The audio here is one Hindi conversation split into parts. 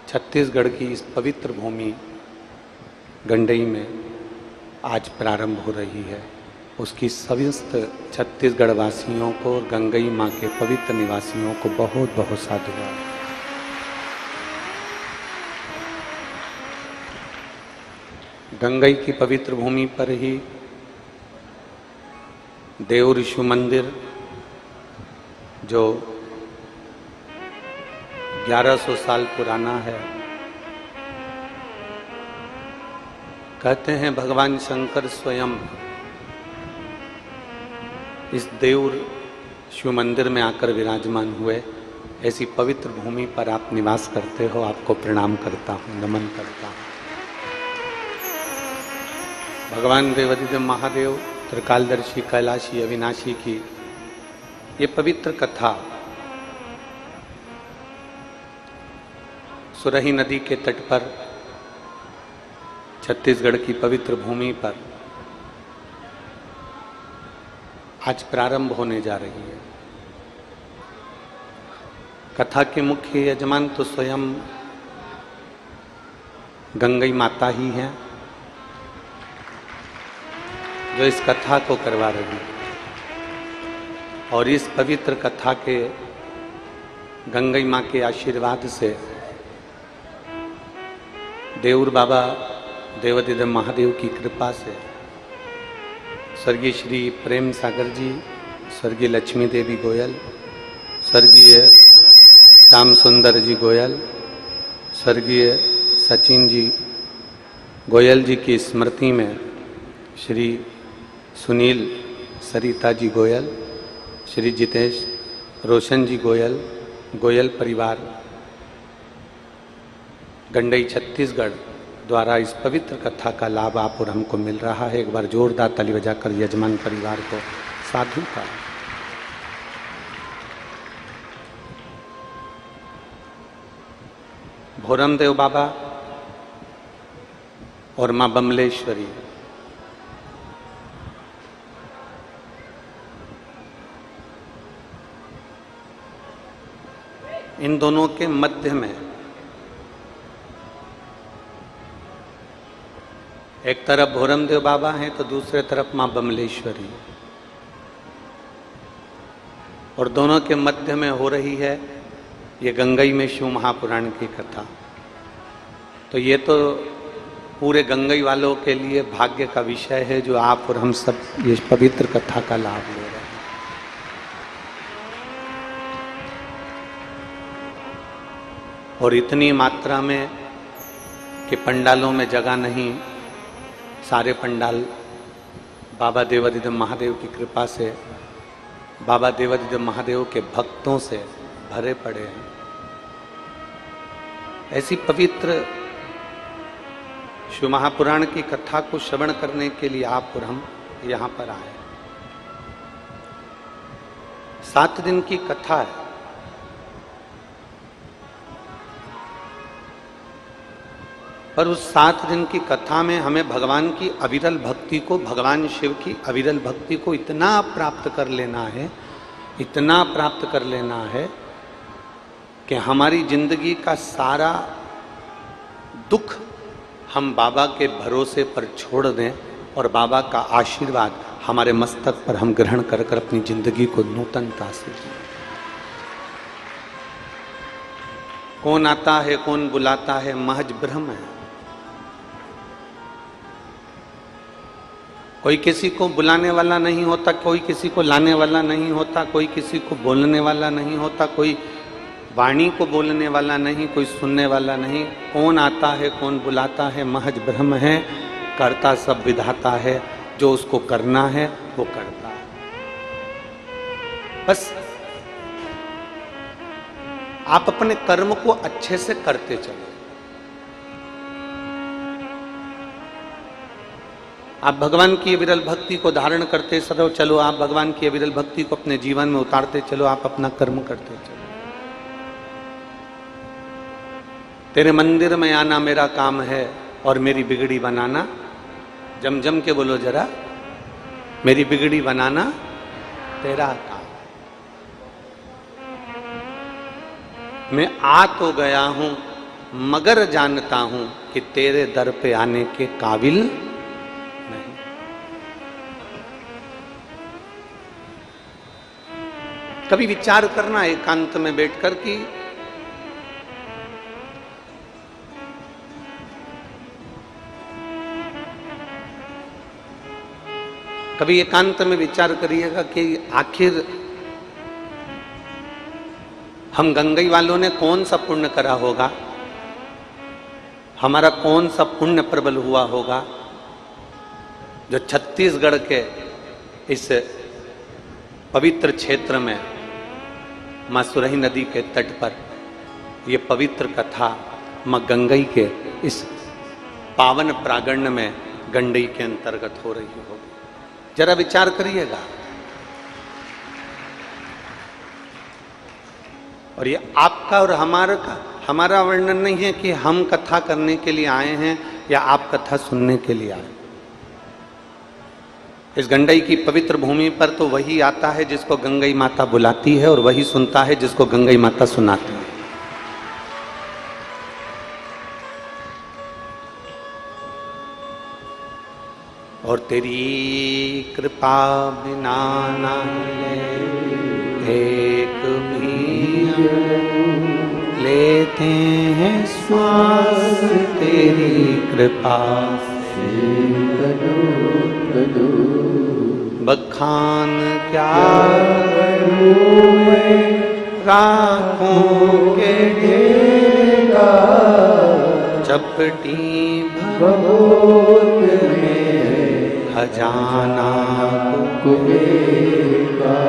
छत्तीसगढ़ की इस पवित्र भूमि गंडई में आज प्रारंभ हो रही है, उसकी समस्त छत्तीसगढ़ वासियों को और गंगई माँ के पवित्र निवासियों को बहुत बहुत साधुवाद। गंगई की पवित्र भूमि पर ही देव ऋषि मंदिर जो 1100 साल पुराना है, कहते हैं भगवान शंकर स्वयं इस देव शिव मंदिर में आकर विराजमान हुए। ऐसी पवित्र भूमि पर आप निवास करते हो, आपको प्रणाम करता हूँ, नमन करता हूँ। भगवान देवाधिदेव महादेव त्रिकालदर्शी कैलाशी अविनाशी की ये पवित्र कथा सुरही नदी के तट पर छत्तीसगढ़ की पवित्र भूमि पर आज प्रारंभ होने जा रही है। कथा के मुख्य यजमान तो स्वयं गंगई माता ही हैं, जो इस कथा को करवा रही है। और इस पवित्र कथा के गंगई माँ के आशीर्वाद से देऊर बाबा देवाधिदेव महादेव की कृपा से स्वर्गीय श्री प्रेम सागर जी, स्वर्गीय लक्ष्मी देवी गोयल, स्वर्गीय श्याम सुंदर जी गोयल, स्वर्गीय सचिन जी गोयल जी की स्मृति में श्री सुनील सरिता जी गोयल, श्री जितेश रोशन जी गोयल, गोयल परिवार गंडई छत्तीसगढ़ द्वारा इस पवित्र कथा का लाभ आप और हमको मिल रहा है। एक बार जोरदार ताली बजाकर यजमान परिवार को साधु का। भोरमदेव बाबा और मां बमलेश्वरी इन दोनों के मध्य में एक तरफ भोरमदेव बाबा हैं तो दूसरे तरफ मां बमलेश्वरी, और दोनों के मध्य में हो रही है ये गंगई में शिव महापुराण की कथा। तो ये तो पूरे गंगई वालों के लिए भाग्य का विषय है जो आप और हम सब ये पवित्र कथा का लाभ ले रहे हैं। और इतनी मात्रा में कि पंडालों में जगह नहीं, सारे पंडाल बाबा देवाधिदेव महादेव की कृपा से, बाबा देवाधिदेव महादेव के भक्तों से भरे पड़े हैं। ऐसी पवित्र शिव महापुराण की कथा को श्रवण करने के लिए आप और हम यहाँ पर आए। 7 दिन की कथा है। पर उस 7 दिन की कथा में हमें भगवान की अविरल भक्ति को, भगवान शिव की अविरल भक्ति को इतना प्राप्त कर लेना है, इतना प्राप्त कर लेना है कि हमारी जिंदगी का सारा दुख हम बाबा के भरोसे पर छोड़ दें और बाबा का आशीर्वाद हमारे मस्तक पर हम ग्रहण कर कर अपनी जिंदगी को नूतनता से जिए। कौन आता है कौन बुलाता है महज ब्रह्म है। कोई किसी को बुलाने वाला नहीं होता, कोई किसी को लाने वाला नहीं होता, कोई किसी को बोलने वाला नहीं होता, कोई वाणी को बोलने वाला नहीं, कोई सुनने वाला नहीं। कौन आता है कौन बुलाता है महज ब्रह्म है। करता सब विधाता है, जो उसको करना है वो करता है। बस आप अपने कर्म को अच्छे से करते चलो। आप भगवान की विरल भक्ति को धारण करते चलो, आप भगवान की विरल भक्ति को अपने जीवन में उतारते चलो, आप अपना कर्म करते चलो। तेरे मंदिर में आना मेरा काम है और मेरी बिगड़ी बनाना, जम जम के बोलो जरा, मेरी बिगड़ी बनाना तेरा काम। मैं आ तो गया हूं मगर जानता हूं कि तेरे दर पे आने के काबिल नहीं। कभी विचार करना एकांत में बैठकर कि कभी एकांत में विचार करिएगा कि आखिर हम गंगई वालों ने कौन सा पुण्य करा होगा, हमारा कौन सा पुण्य प्रबल हुआ होगा जो छत्तीसगढ़ के इस पवित्र क्षेत्र में मां सुरही नदी के तट पर यह पवित्र कथा मां गंगई के इस पावन प्रांगण में गंडई के अंतर्गत हो रही होगी। जरा विचार करिएगा। और ये आपका और हमारा वर्णन नहीं है कि हम कथा करने के लिए आए हैं या आप कथा सुनने के लिए आए। इस गंडई की पवित्र भूमि पर तो वही आता है जिसको गंगई माता बुलाती है और वही सुनता है जिसको गंगई माता सुनाती है। और तेरी कृपा बिना ना एक भी लेते हैं श्वास तेरी कृपा से बखान क्या करूं मैं राखों के ढेर का चपटी भगोत में खजाना कुबेर का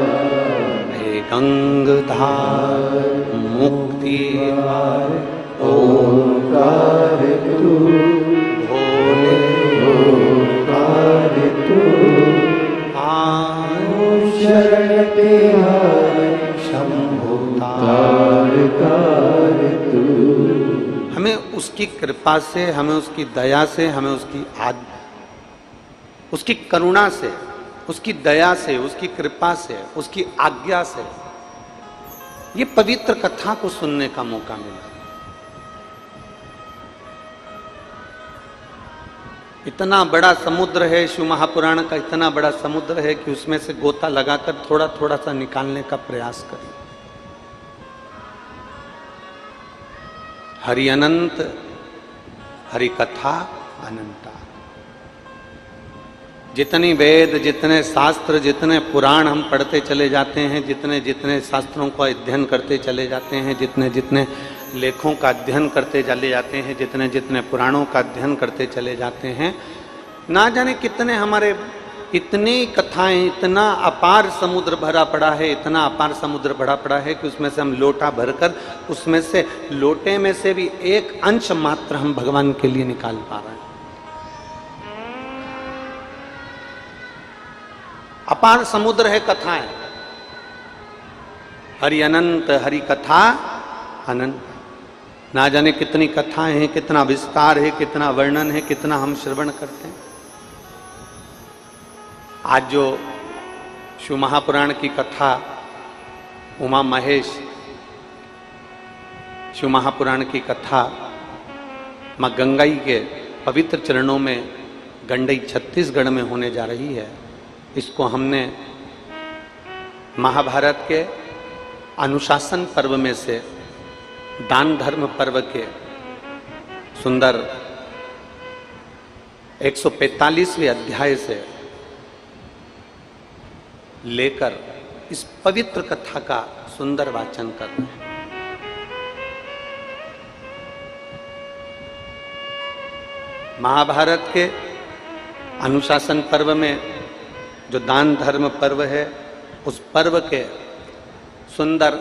हे गंगधार मुक्ति ओंकार तू भोले ओंकार तू शरण तिहार शंभु तारकार तू। हमें उसकी कृपा से, हमें उसकी दया से, हमें उसकी करुणा से, उसकी दया से, उसकी कृपा से, उसकी आज्ञा से ये पवित्र कथा को सुनने का मौका मिला। इतना बड़ा समुद्र है, शिव महापुराण का इतना बड़ा समुद्र है कि उसमें से गोता लगाकर थोड़ा थोड़ा सा निकालने का प्रयास करें। हरि अनंत, हरि कथा अनंता। जितनी वेद, जितने शास्त्र, जितने पुराण हम पढ़ते चले जाते हैं, जितने जितने शास्त्रों का अध्ययन करते चले जाते हैं, जितने जितने लेखों का अध्ययन करते चले जाते हैं, जितने जितने पुराणों का अध्ययन करते चले जाते हैं, ना जाने कितने हमारे इतनी कथाएं, इतना अपार समुद्र भरा पड़ा है, इतना अपार समुद्र भरा पड़ा है कि उसमें से हम लोटा भरकर उसमें से लोटे में से भी एक अंश मात्र हम भगवान के लिए निकाल पा रहे हैं। अपार समुद्र है कथाएं। हरि अनंत, हरि कथा अनंत। ना जाने कितनी कथाएं हैं, कितना विस्तार है, कितना वर्णन है, कितना हम श्रवण करते हैं। आज जो शिव महापुराण की कथा उमा महेश, शिव महापुराण की कथा मां गंगई के पवित्र चरणों में गंडई छत्तीसगढ़ में होने जा रही है, इसको हमने महाभारत के अनुशासन पर्व में से दान धर्म पर्व के सुंदर 145वें अध्याय से लेकर इस पवित्र कथा का सुंदर वाचन कर रहे हैं। महाभारत के अनुशासन पर्व में जो दान धर्म पर्व है, उस पर्व के सुंदर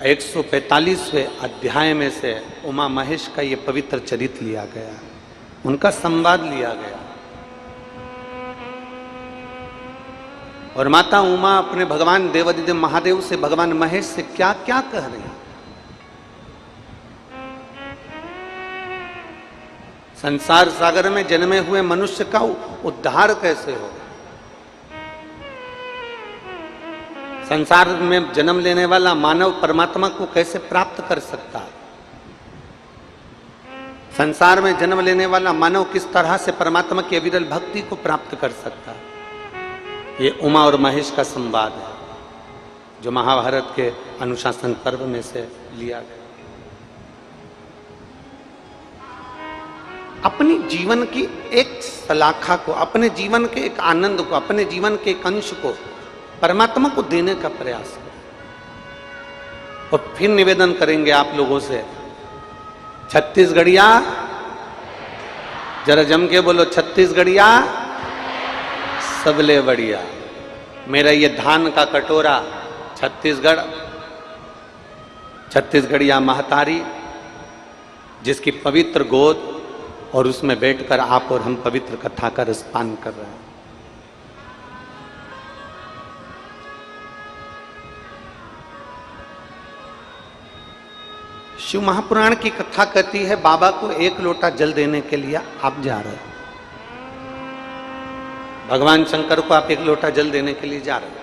145वें अध्याय में से उमा महेश का ये पवित्र चरित्र लिया गया, उनका संवाद लिया गया। और माता उमा अपने भगवान देवादिदेव महादेव से, भगवान महेश से क्या क्या कह रही हैं। संसार सागर में जन्मे हुए मनुष्य का उद्धार कैसे हो, संसार में जन्म लेने वाला मानव परमात्मा को कैसे प्राप्त कर सकता है। संसार में जन्म लेने वाला मानव किस तरह से परमात्मा की अविरल भक्ति को प्राप्त कर सकता है, ये उमा और महेश का संवाद है जो महाभारत के अनुशासन पर्व में से लिया गया। अपनी जीवन की एक सलाखा को, अपने जीवन के एक आनंद को, अपने जीवन के एक अंश को परमात्मा को देने का प्रयास करें। और फिर निवेदन करेंगे आप लोगों से, छत्तीसगढ़िया जरा जम के बोलो, छत्तीसगढ़िया सबले बढ़िया। मेरा ये धान का कटोरा छत्तीसगढ़, छत्तीसगढ़िया महतारी जिसकी पवित्र गोद, और उसमें बैठकर आप और हम पवित्र कथा का रसपान कर रहे हैं। शिव महापुराण की कथा कहती है बाबा को एक लोटा जल देने के लिए आप जा रहे हो, भगवान शंकर को आप एक लोटा जल देने के लिए जा रहे हो।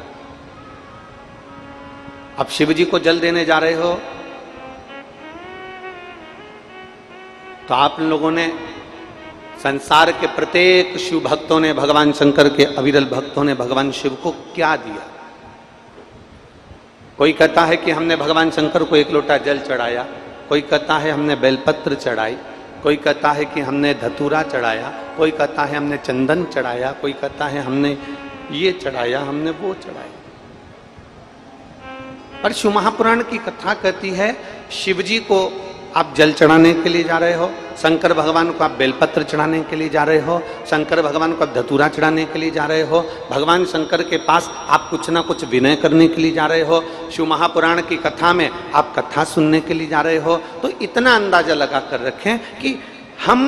आप शिव जी को जल देने जा रहे हो तो आप लोगों ने, संसार के प्रत्येक शिव भक्तों ने, भगवान शंकर के अविरल भक्तों ने भगवान शिव को क्या दिया? कोई कहता है कि हमने भगवान शंकर को एक लोटा जल चढ़ाया, कोई कहता है हमने बेलपत्र चढ़ाई, कोई कहता है कि हमने धतूरा चढ़ाया, कोई कहता है हमने चंदन चढ़ाया, कोई कहता है हमने ये चढ़ाया, हमने वो चढ़ाया। पर शिव महापुराण की कथा कहती है शिव जी को आप जल चढ़ाने के लिए जा रहे हो, शंकर भगवान को आप बेलपत्र चढ़ाने के लिए जा रहे हो, शंकर भगवान को आप धतूरा चढ़ाने के लिए जा रहे हो, भगवान शंकर के पास आप कुछ ना कुछ विनय करने के लिए जा रहे हो, शिव महापुराण की कथा में आप कथा सुनने के लिए जा रहे हो। तो इतना अंदाजा लगा कर रखें कि हम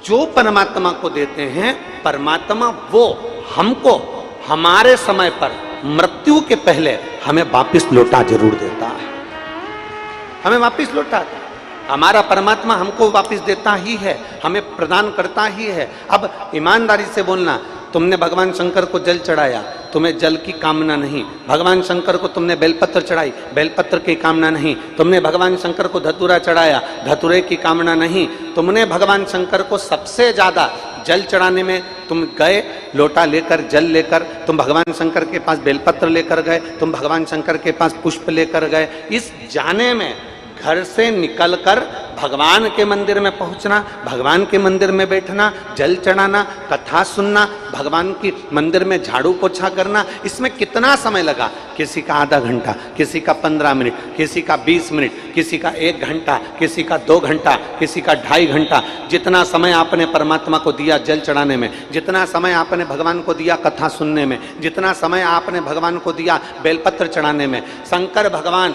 जो परमात्मा को देते हैं, परमात्मा वो हमको हमारे समय पर, मृत्यु के पहले हमें वापिस लौटा जरूर देता है, हमें वापिस लौटाता है। हमारा परमात्मा हमको वापस देता ही है, हमें प्रदान करता ही है। अब ईमानदारी से बोलना, तुमने भगवान शंकर को जल चढ़ाया, तुम्हें जल की कामना नहीं, भगवान शंकर को तुमने बेलपत्र चढ़ाई, बेलपत्र की कामना नहीं, तुमने भगवान शंकर को धतूरा चढ़ाया, धतूरे की कामना नहीं, तुमने भगवान शंकर को सबसे ज्यादा जल चढ़ाने में तुम गए, लोटा लेकर, जल लेकर, तुम भगवान शंकर के पास बेलपत्र लेकर गए, तुम भगवान शंकर के पास पुष्प लेकर गए। इस जाने में, घर से निकलकर भगवान के मंदिर में पहुंचना, भगवान के मंदिर में बैठना, जल चढ़ाना, कथा सुनना, भगवान की मंदिर में झाड़ू पोछा करना, इसमें कितना समय लगा? किसी का आधा घंटा, किसी का 15 मिनट, किसी का 20 मिनट, किसी का 1 घंटा, किसी का 2 घंटा, किसी का 2.5 घंटा। जितना समय आपने परमात्मा को दिया जल चढ़ाने में, जितना समय आपने भगवान को दिया कथा सुनने में, जितना समय आपने भगवान को दिया बेलपत्र चढ़ाने में, शंकर भगवान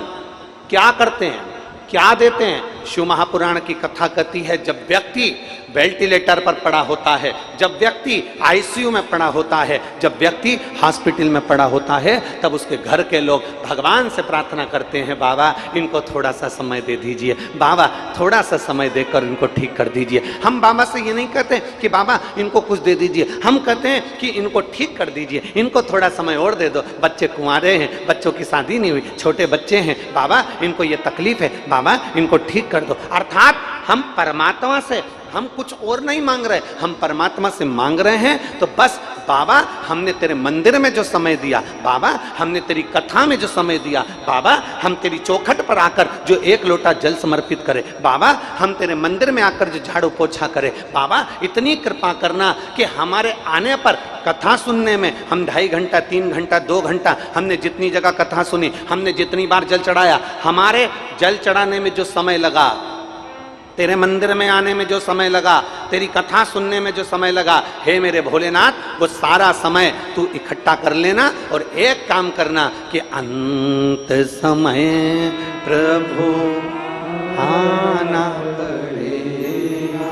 क्या करते हैं, क्या देते हैं? शिव महापुराण की कथा कहती है जब व्यक्ति वेंटिलेटर पर पड़ा होता है, जब व्यक्ति आईसीयू में पड़ा होता है, जब व्यक्ति हॉस्पिटल में पड़ा होता है, तब उसके घर के लोग भगवान से प्रार्थना करते हैं, बाबा इनको थोड़ा सा समय दे दीजिए, बाबा थोड़ा सा समय देकर इनको ठीक कर दीजिए। हम बाबा से ये नहीं कहते कि बाबा इनको कुछ दे दीजिए, हम कहते हैं कि इनको ठीक कर दीजिए, इनको थोड़ा समय और दे दो, बच्चे कुंवारे हैं, बच्चों की शादी नहीं हुई, छोटे बच्चे हैं, बाबा इनको ये तकलीफ है, बाबा इनको ठीक कर दो। अर्थात हम परमात्मा से हम कुछ और नहीं मांग रहे, हम परमात्मा से मांग रहे हैं तो बस बाबा हमने तेरे मंदिर में जो समय दिया, बाबा हमने तेरी कथा में जो समय दिया, बाबा हम तेरी चौखट पर आकर जो 1 लोटा जल समर्पित करे, बाबा हम तेरे मंदिर में आकर जो झाड़ू पोछा करे, बाबा इतनी कृपा करना कि हमारे आने पर कथा सुनने में हम 2.5 घंटा, 3 घंटा, 2 घंटा, हमने जितनी जगह कथा सुनी, हमने जितनी बार जल चढ़ाया, हमारे जल चढ़ाने में जो समय लगा, तेरे मंदिर में आने में जो समय लगा, तेरी कथा सुनने में जो समय लगा, हे मेरे भोलेनाथ वो सारा समय तू इकट्ठा कर लेना और एक काम करना कि अंत समय प्रभु आना पड़ेगा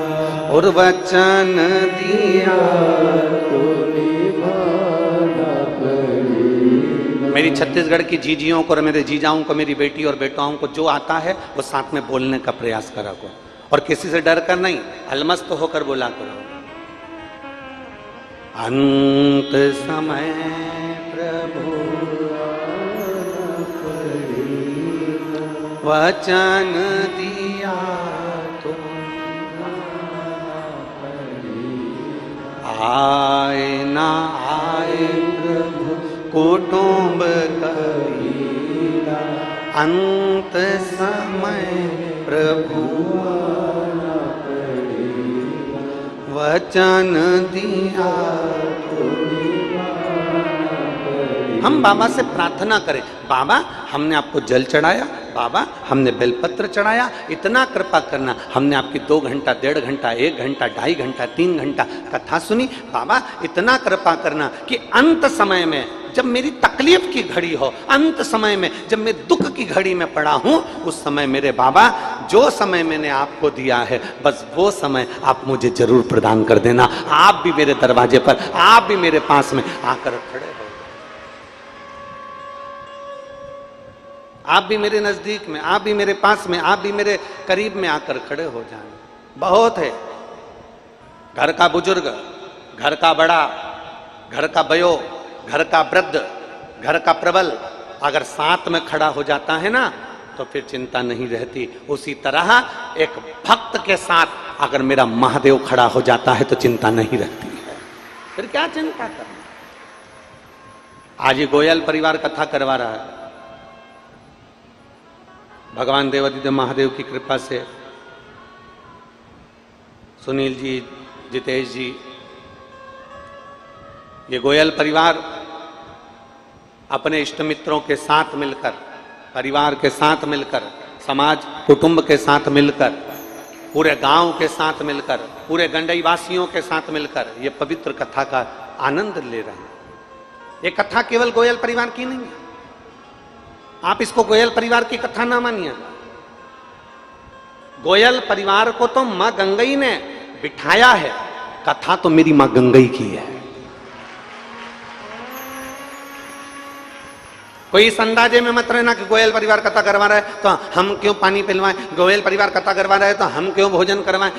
और वचन दिया तो निभाना पड़ेगा। मेरी छत्तीसगढ़ की जीजियों को और मेरे जीजाओं को, मेरी बेटी और बेटाओं को जो आता है वो साथ में बोलने का प्रयास करा करो और किसी से डर कर नहीं, अलमस्त होकर बोला करो। अंत समय प्रभु वचन दिया तो आए ना आए प्रभु कुटुंब कहीला, अंत समय प्रभु वचन दिया। हम बाबा से प्रार्थना करें, बाबा हमने आपको जल चढ़ाया, बाबा हमने बेलपत्र चढ़ाया, इतना कृपा करना, हमने आपकी 2 घंटा 1.5 घंटा 1 घंटा 2.5 घंटा 3 घंटा कथा सुनी, बाबा इतना कृपा करना कि अंत समय में जब मेरी तकलीफ की घड़ी हो, अंत समय में जब मैं दुख की घड़ी में पड़ा हूं, उस समय मेरे बाबा जो समय मैंने आपको दिया है, बस वो समय आप मुझे जरूर प्रदान कर देना। आप भी मेरे दरवाजे पर, आप भी मेरे पास में आकर खड़े हो, आप भी मेरे नजदीक में, आप भी मेरे पास में, आप भी मेरे करीब में आकर खड़े हो जाए। बहुत है, घर का बुजुर्ग, घर का बड़ा, घर का बयो, घर का वृद्ध, घर का प्रबल अगर साथ में खड़ा हो जाता है ना, तो फिर चिंता नहीं रहती। उसी तरह एक भक्त के साथ अगर मेरा महादेव खड़ा हो जाता है तो चिंता नहीं रहती है, फिर क्या चिंता करना। आज ये गोयल परिवार कथा करवा रहा है, भगवान देवादिदेव महादेव की कृपा से सुनील जी, जितेश जी, ये गोयल परिवार अपने इष्ट मित्रों के साथ मिलकर, परिवार के साथ मिलकर, समाज कुटुंब के साथ मिलकर, पूरे गांव के साथ मिलकर, पूरे गंडई वासियों के साथ मिलकर ये पवित्र कथा का आनंद ले रहे हैं। ये कथा केवल गोयल परिवार की नहीं है, आप इसको गोयल परिवार की कथा ना मानिए। गोयल परिवार को तो मां गंगई ने बिठाया है, कथा तो मेरी मां गंगई की है। कोई इस अंदाजे में मत रहना कि गोयल परिवार कथा करवा रहा है तो हम क्यों पानी पिलवाएं, गोयल परिवार कथा करवा रहा है तो हम क्यों भोजन करवाएं,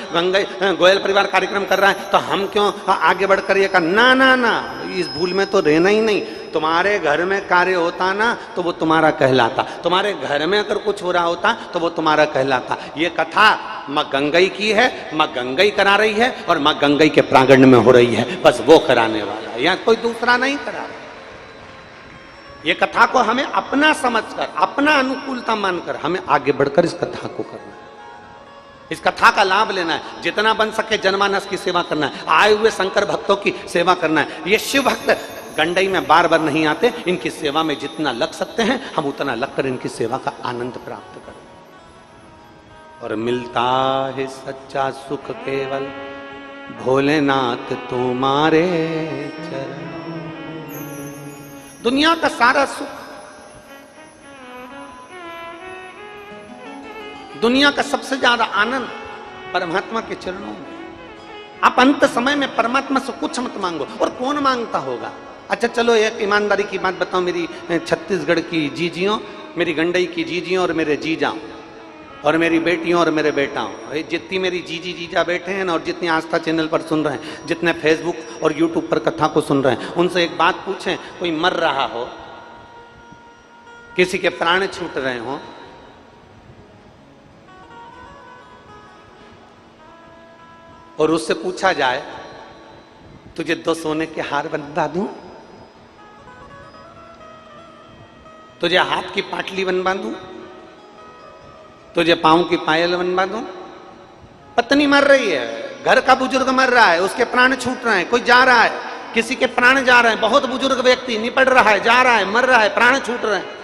गोयल परिवार कार्यक्रम कर रहा है तो हम क्यों आगे बढ़कर ये कर, ना ना ना, इस भूल में तो रहना ही नहीं। तुम्हारे घर में कार्य होता ना तो वो तुम्हारा कहलाता, तुम्हारे घर में अगर कुछ हो रहा होता तो वो तुम्हारा कहलाता। ये कथा मां गंगई की है, मां गंगई करा रही है और मां गंगई के प्रांगण में हो रही है, बस वो कराने वाला है, यहाँ कोई दूसरा नहीं करा रहा। ये कथा को हमें अपना समझकर, अपना अनुकूलता मानकर हमें आगे बढ़कर इस कथा को करना है, इस कथा का लाभ लेना है, जितना बन सके जनमानस की सेवा करना है, आए हुए शंकर भक्तों की सेवा करना है। ये शिव भक्त गंडई में बार बार नहीं आते, इनकी सेवा में जितना लग सकते हैं हम उतना लगकर इनकी सेवा का आनंद प्राप्त करें। और मिलता है सच्चा सुख केवल भोलेनाथ तुम्हारे चरण। दुनिया का सारा सुख, दुनिया का सबसे ज्यादा आनंद परमात्मा के चरणों में। आप अंत समय में परमात्मा से कुछ मत मांगो, और कौन मांगता होगा। अच्छा चलो एक ईमानदारी की बात बताओ, मेरी छत्तीसगढ़ की जीजियों, मेरी गंडई की जीजियों और मेरे जीजाओं और मेरी बेटियों और मेरे बेटाओं, जितनी मेरी जीजी जीजा बैठे हैं ना, और जितनी आस्था चैनल पर सुन रहे हैं, जितने फेसबुक और यूट्यूब पर कथा को सुन रहे हैं, उनसे एक बात पूछें, कोई मर रहा हो, किसी के प्राण छूट रहे हो, और उससे पूछा जाए तुझे 2 सोने के हार बनवा दूं, तुझे हाथ की पाटली बनवा दूं, तुझे पांव की पायल बनवा दूं। पत्नी मर रही है, घर का बुजुर्ग मर रहा है, उसके प्राण छूट रहे हैं, कोई जा रहा है, किसी के प्राण जा रहे हैं, बहुत बुजुर्ग व्यक्ति निपट रहा है, जा रहा है, मर रहा है, प्राण छूट रहे हैं,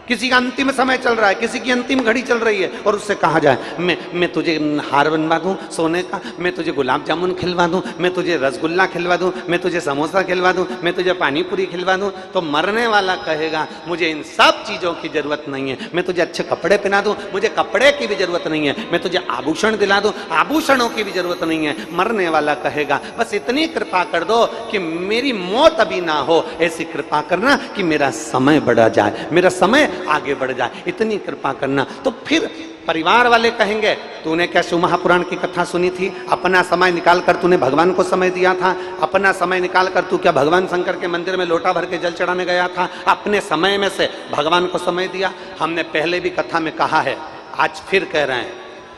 किसी का अंतिम समय चल रहा है, किसी की अंतिम घड़ी चल रही है, और उससे कहा जाए मैं तुझे हार बनवा दूं सोने का, मैं तुझे गुलाब जामुन खिलवा दूं, मैं तुझे रसगुल्ला खिलवा दूं, मैं तुझे समोसा खिलवा दूं, मैं तुझे पानी पूरी खिलवा दूं, तो मरने वाला कहेगा मुझे इन सब चीजों की जरूरत नहीं है, मैं तुझे अच्छे कपड़े पहना दूं, मुझे कपड़े की भी जरूरत नहीं है, मैं तुझे आभूषण दिला दूं, आभूषणों की भी जरूरत नहीं है। मरने वाला कहेगा बस इतनी कृपा कर दो कि मेरी मौत अभी ना हो, ऐसी कृपा करना कि मेरा समय बढ़ा जाए, मेरा समय आगे बढ़ जाए, इतनी कृपा करना। तो फिर परिवार वाले कहेंगे तूने क्या शिव महापुराण की कथा सुनी थी, अपना समय निकालकर तूने भगवान को समय दिया था, अपना समय निकालकर तू क्या भगवान शंकर के मंदिर में लोटा भर के जल चढ़ाने गया था, अपने समय में से भगवान को समय दिया। हमने पहले भी कथा में कहा है, आज फिर कह रहे हैं,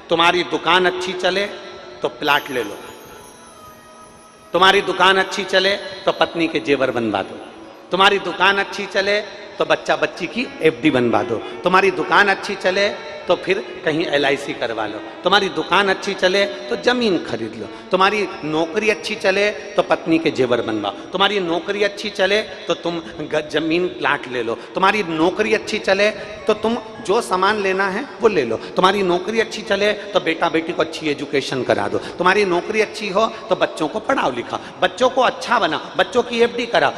तुम्हारी दुकान अच्छी चले तो प्लाट ले लो, तुम्हारी दुकान अच्छी चले तो पत्नी के जेवर बनवा दो, तुम्हारी दुकान अच्छी चले तो बच्चा बच्ची की एफडी बनवा दो, तुम्हारी दुकान अच्छी चले तो फिर कहीं LIC करवा लो, तुम्हारी दुकान अच्छी चले तो जमीन खरीद लो, तुम्हारी नौकरी अच्छी चले तो पत्नी के जेवर बनवाओ, तुम्हारी नौकरी अच्छी चले तो तुम जमीन प्लाट ले लो, तुम्हारी नौकरी अच्छी चले तो तुम जो सामान लेना है वो ले लो, तुम्हारी नौकरी अच्छी चले तो बेटा बेटी को अच्छी एजुकेशन करा दो, तुम्हारी नौकरी अच्छी हो तो बच्चों को पढ़ाओ लिखाओ, बच्चों को अच्छा बनाओ, बच्चों की FD कराओ।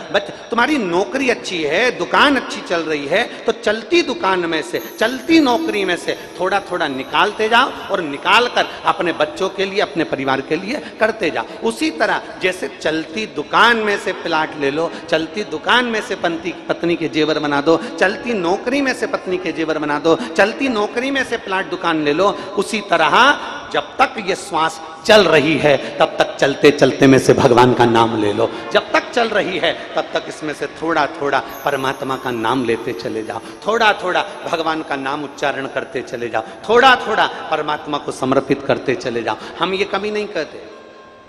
तुम्हारी नौकरी अच्छी है, दुकान अच्छी चल रही है तो चलती दुकान में से, चलती नौकरी में से थोड़ा थोड़ा निकालते जाओ और निकाल कर अपने बच्चों के लिए, अपने परिवार के लिए करते जाओ। उसी तरह जैसे चलती दुकान में से प्लाट ले लो, चलती दुकान में से पत्नी के जेवर बना दो, चलती नौकरी में से पत्नी के जेवर बना दो, चलती नौकरी में से प्लाट दुकान ले लो। उसी तरह जब तक ये श्वास चल रही है तब तक चलते चलते में से भगवान का नाम ले लो, जब तक चल रही है तब तक इसमें से थोड़ा थोड़ा परमात्मा का नाम लेते चले जाओ, थोड़ा थोड़ा भगवान का नाम उच्चारण करते चले जाओ, थोड़ा थोड़ा परमात्मा को समर्पित करते चले जाओ। हम ये कभी नहीं कहते,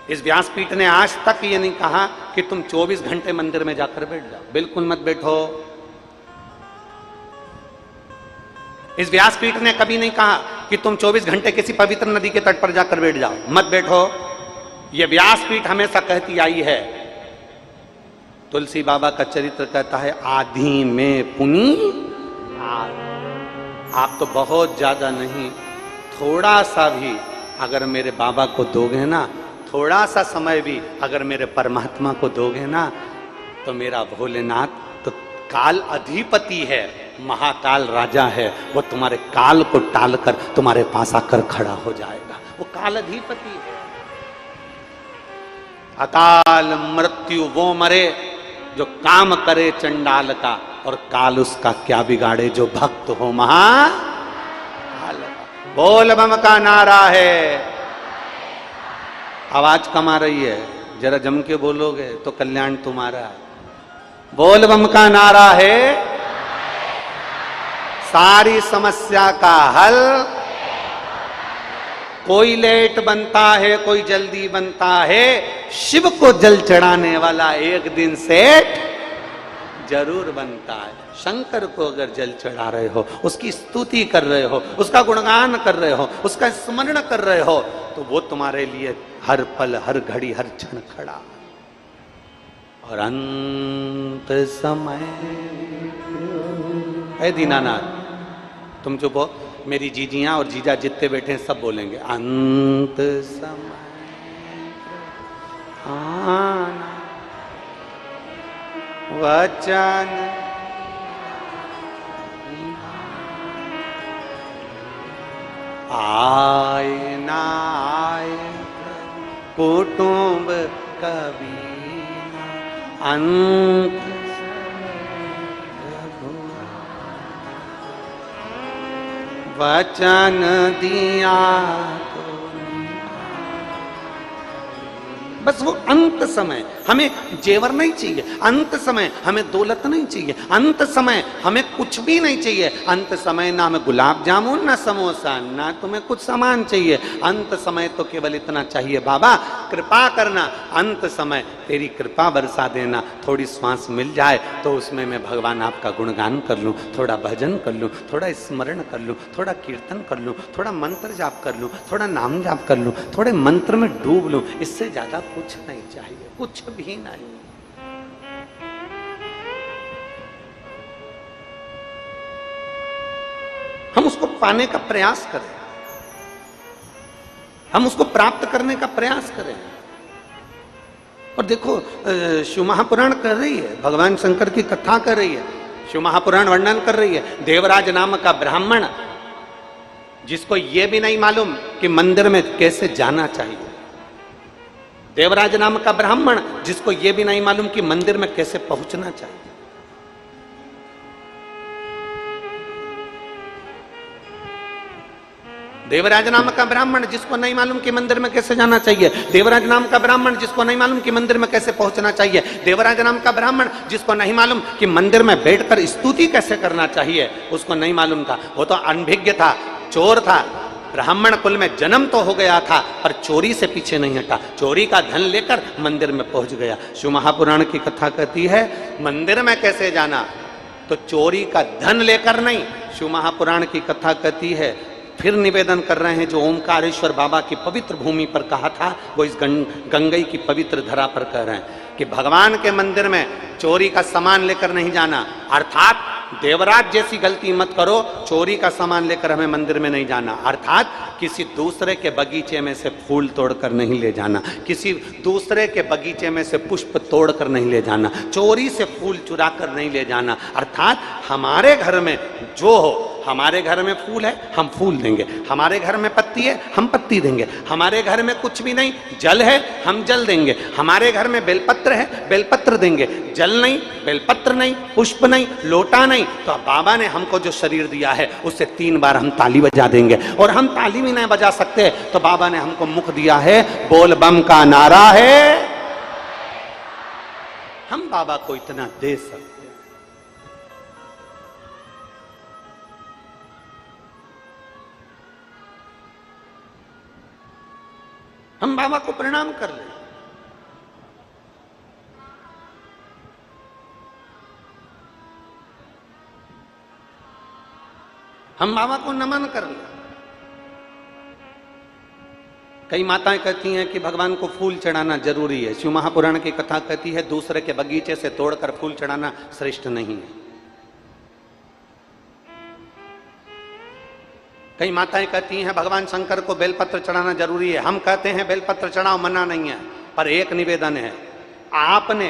इस व्यासपीठ ने आज तक ये नहीं कहा कि तुम 24 घंटे मंदिर में जाकर बैठ जाओ, बिल्कुल मत बैठो। इस व्यासपीठ ने कभी नहीं कहा कि तुम 24 घंटे किसी पवित्र नदी के तट पर जाकर बैठ जाओ, मत बैठो। यह व्यासपीठ हमेशा कहती आई है। तुलसी बाबा का चरित्र कहता है, आधी में पुनी आप तो बहुत ज्यादा नहीं, थोड़ा सा भी अगर मेरे बाबा को दोगे ना, थोड़ा सा समय भी अगर मेरे परमात्मा को दोगे ना, तो मेरा भोलेनाथ तो काल अधिपति है, महाकाल राजा है, वो तुम्हारे काल को टालकर तुम्हारे पास आकर खड़ा हो जाएगा। वो काल अधिपति है। अकाल मृत्यु वो मरे जो काम करे चंडाल का, और काल उसका क्या बिगाड़े जो भक्त हो महाकाल का। बोल बम का नारा है। आवाज कम आ रही है, जरा जम के बोलोगे तो कल्याण तुम्हारा है। बोल बम का नारा है, सारी समस्या का हल। कोई लेट बनता है, कोई जल्दी बनता है, शिव को जल चढ़ाने वाला एक दिन सेठ जरूर बनता है। शंकर को अगर जल चढ़ा रहे हो, उसकी स्तुति कर रहे हो, उसका गुणगान कर रहे हो, उसका स्मरण कर रहे हो, तो वो तुम्हारे लिए हर पल, हर घड़ी, हर क्षण खड़ा। और अंत समय है दीनानाथ, तुम चुप हो, मेरी जीजियां और जीजा जितने बैठे हैं सब बोलेंगे अंत समय आना वचन आए ना आए कुटुंब कभी अंत वचन दिया तो बस वो अंत समय हमें जेवर नहीं चाहिए, अंत समय हमें दौलत नहीं चाहिए, अंत समय हमें कुछ भी नहीं चाहिए, अंत समय ना हमें गुलाब जामुन, ना समोसा, ना तुम्हें कुछ सामान चाहिए। अंत समय तो केवल इतना चाहिए, बाबा कृपा करना, अंत समय तेरी कृपा बरसा देना, थोड़ी श्वास मिल जाए तो उसमें मैं भगवान आपका गुणगान कर लूँ, थोड़ा भजन कर लूँ, थोड़ा स्मरण कर लूँ, थोड़ा कीर्तन कर लूँ, थोड़ा मंत्र जाप कर लूँ, थोड़ा नाम जाप कर लूँ, थोड़े मंत्र में डूब लूँ। इससे ज्यादा कुछ नहीं चाहिए, कुछ भी नहीं। हम उसको पाने का प्रयास करें, हम उसको प्राप्त करने का प्रयास करें। और देखो शिव महापुराण कर रही है, भगवान शंकर की कथा कर रही है, शिव महापुराण वर्णन कर रही है। देवराज नाम का ब्राह्मण, जिसको यह भी नहीं मालूम कि मंदिर में कैसे जाना चाहिए, देवराज नाम का ब्राह्मण जिसको यह भी नहीं मालूम कि मंदिर में कैसे पहुंचना चाहिए। देवराज नाम का ब्राह्मण जिसको नहीं मालूम कि मंदिर में कैसे जाना चाहिए, देवराज नाम का ब्राह्मण जिसको नहीं मालूम कि मंदिर में कैसे पहुंचना चाहिए, देवराज नाम का ब्राह्मण जिसको नहीं मालूम कि मंदिर में बैठकर स्तुति कैसे करना चाहिए, उसको नहीं मालूम था। वो तो अनभिज्ञ था, चोर था, ब्राह्मण कुल में जन्म तो हो गया था पर चोरी से पीछे नहीं हटा, चोरी का धन लेकर मंदिर में पहुंच गया। शिव महापुराण की कथा कहती है मंदिर में कैसे जाना, तो चोरी का धन लेकर नहीं। शिव महापुराण की कथा कहती है, फिर निवेदन कर रहे हैं, जो ओमकारेश्वर बाबा की पवित्र भूमि पर कहा था वो इस गंगई की पवित्र धरा पर कह रहे हैं कि भगवान के मंदिर में चोरी का सामान लेकर नहीं जाना, अर्थात देवराज जैसी गलती मत करो, चोरी का सामान लेकर हमें मंदिर में नहीं जाना, अर्थात किसी दूसरे के बगीचे में से फूल तोड़कर नहीं ले जाना, किसी दूसरे के बगीचे में से पुष्प तोड़कर नहीं ले जाना, चोरी से फूल चुरा कर नहीं ले जाना, अर्थात हमारे घर में जो हो, हमारे घर में फूल है हम फूल देंगे, हमारे घर में पत्ती है हम पत्ती देंगे, हमारे घर में कुछ भी नहीं जल है हम जल देंगे, हमारे घर में बेलपत्र है बेलपत्र देंगे, जल नहीं बेलपत्र नहीं पुष्प नहीं लोटा नहीं, तो बाबा ने हमको जो शरीर दिया है उससे 3 बार हम ताली बजा देंगे, और हम ताली भी नहीं बजा सकते तो बाबा ने हमको मुख दिया है, बोल बम का नारा है, हम बाबा को इतना दे सकते। हम बाबा को प्रणाम कर लें, हम बाबा को नमन कर लें। कई माताएं कहती हैं कि भगवान को फूल चढ़ाना जरूरी है। शिव महापुराण की कथा कहती है दूसरे के बगीचे से तोड़कर फूल चढ़ाना श्रेष्ठ नहीं है। कई माताएं कहती हैं भगवान शंकर को बेलपत्र चढ़ाना जरूरी है। हम कहते हैं बेलपत्र चढ़ाओ, मना नहीं है, पर एक निवेदन है, आपने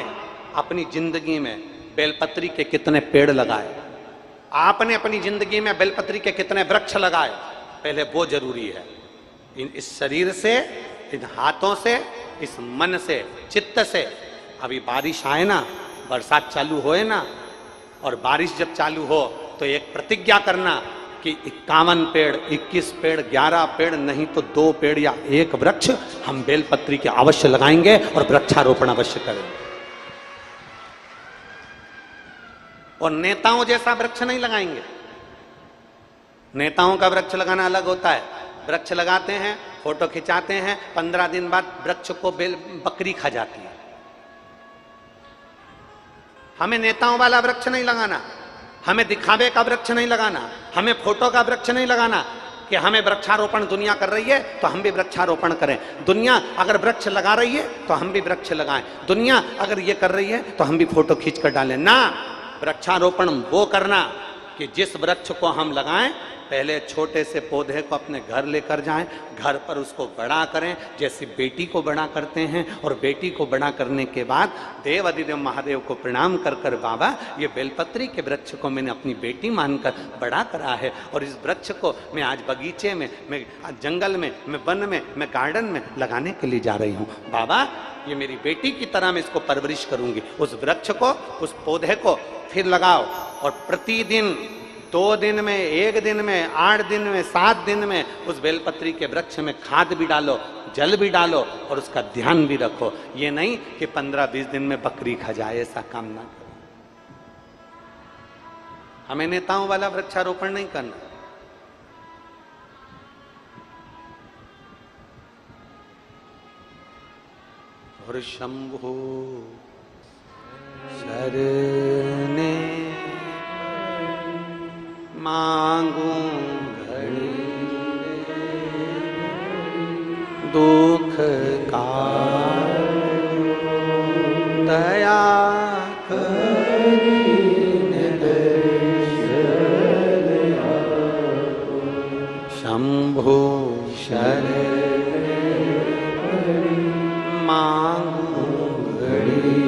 अपनी जिंदगी में बेलपत्री के कितने पेड़ लगाए, आपने अपनी जिंदगी में बेलपत्री के कितने वृक्ष लगाए, पहले वो जरूरी है। इस शरीर से, इन हाथों से, इस मन से, चित्त से। अभी बारिश आए ना, बरसात चालू होए ना, और बारिश जब चालू हो तो एक प्रतिज्ञा करना कि 51 पेड़, 21 पेड़, 11 पेड़ नहीं तो 2 पेड़ या 1 वृक्ष हम बेलपत्री के अवश्य लगाएंगे और वृक्षारोपण अवश्य करेंगे। और नेताओं जैसा वृक्ष नहीं लगाएंगे। नेताओं का वृक्ष लगाना अलग होता है। वृक्ष लगाते हैं, फोटो खिंचाते हैं, 15 दिन बाद वृक्ष को बकरी खा जाती है। हमें नेताओं वाला वृक्ष नहीं लगाना, हमें दिखावे का वृक्ष नहीं लगाना, हमें फोटो का वृक्ष नहीं लगाना कि हमें वृक्षारोपण दुनिया कर रही है तो हम भी वृक्षारोपण करें। दुनिया अगर वृक्ष लगा रही है तो हम भी वृक्ष लगाएं। दुनिया अगर ये कर रही है तो हम भी फोटो खींच कर डालें। ना, वृक्षारोपण वो करना कि जिस वृक्ष को हम लगाएं पहले छोटे से पौधे को अपने घर लेकर जाएं, घर पर उसको बड़ा करें जैसे बेटी को बड़ा करते हैं, और बेटी को बड़ा करने के बाद देव अधिदेव महादेव को प्रणाम कर कर बाबा ये बेलपत्री के वृक्ष को मैंने अपनी बेटी मानकर बड़ा करा है, और इस वृक्ष को मैं आज बगीचे में, मैं जंगल में, मैं वन में, मैं गार्डन में लगाने के लिए जा रही हूँ। बाबा ये मेरी बेटी की तरह मैं इसको परवरिश करूंगी। उस वृक्ष को, उस पौधे को फिर लगाओ, और प्रतिदिन 2 दिन में, 1 दिन में, 8 दिन में, 7 दिन में उस बेलपत्री के वृक्ष में खाद भी डालो, जल भी डालो, और उसका ध्यान भी रखो। ये नहीं कि 15-20 दिन में बकरी खा जाए, ऐसा काम ना करो। हमें नेताओं वाला वृक्षारोपण नहीं करना। और शंभो शरणे मांगू घड़ी दुख का दया शंभो शरण मांगू घड़ी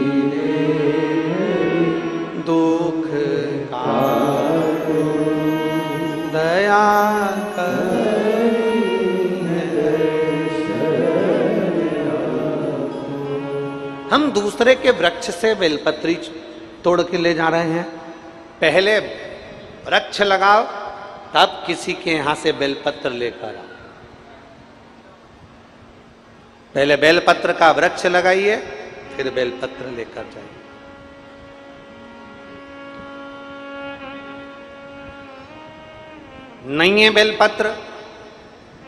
दुख का दया हम दूसरे के वृक्ष से बेलपत्री तोड़ के ले जा रहे हैं। पहले वृक्ष लगाओ, तब किसी के यहां से बेलपत्र लेकर आओ। पहले बेलपत्र का वृक्ष लगाइए, फिर बेलपत्र लेकर जाइए। नहीं है बेलपत्र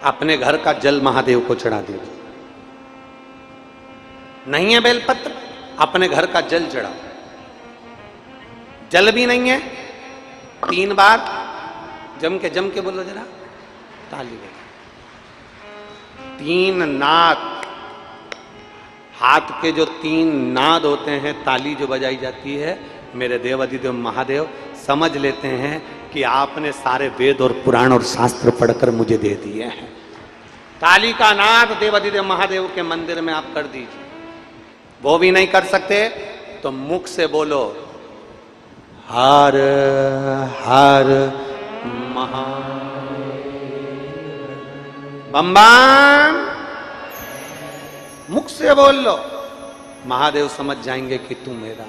अपने घर का जल महादेव को चढ़ा दीजिए। नहीं है बेलपत्र, अपने घर का जल चढ़ाओ। जल भी नहीं है, 3 बार जम के बोलो जरा, ताली बजा। 3 नाद, हाथ के जो 3 नाद होते हैं, ताली जो बजाई जाती है, मेरे देवाधिदेव महादेव समझ लेते हैं कि आपने सारे वेद और पुराण और शास्त्र पढ़कर मुझे दे दिए हैं। ताली का नाद देवाधिदेव महादेव के मंदिर में आप कर दीजिए। वो भी नहीं कर सकते तो मुख से बोलो, हर हर महा बम बम, मुख से बोल लो। महादेव समझ जाएंगे कि तू मेरा।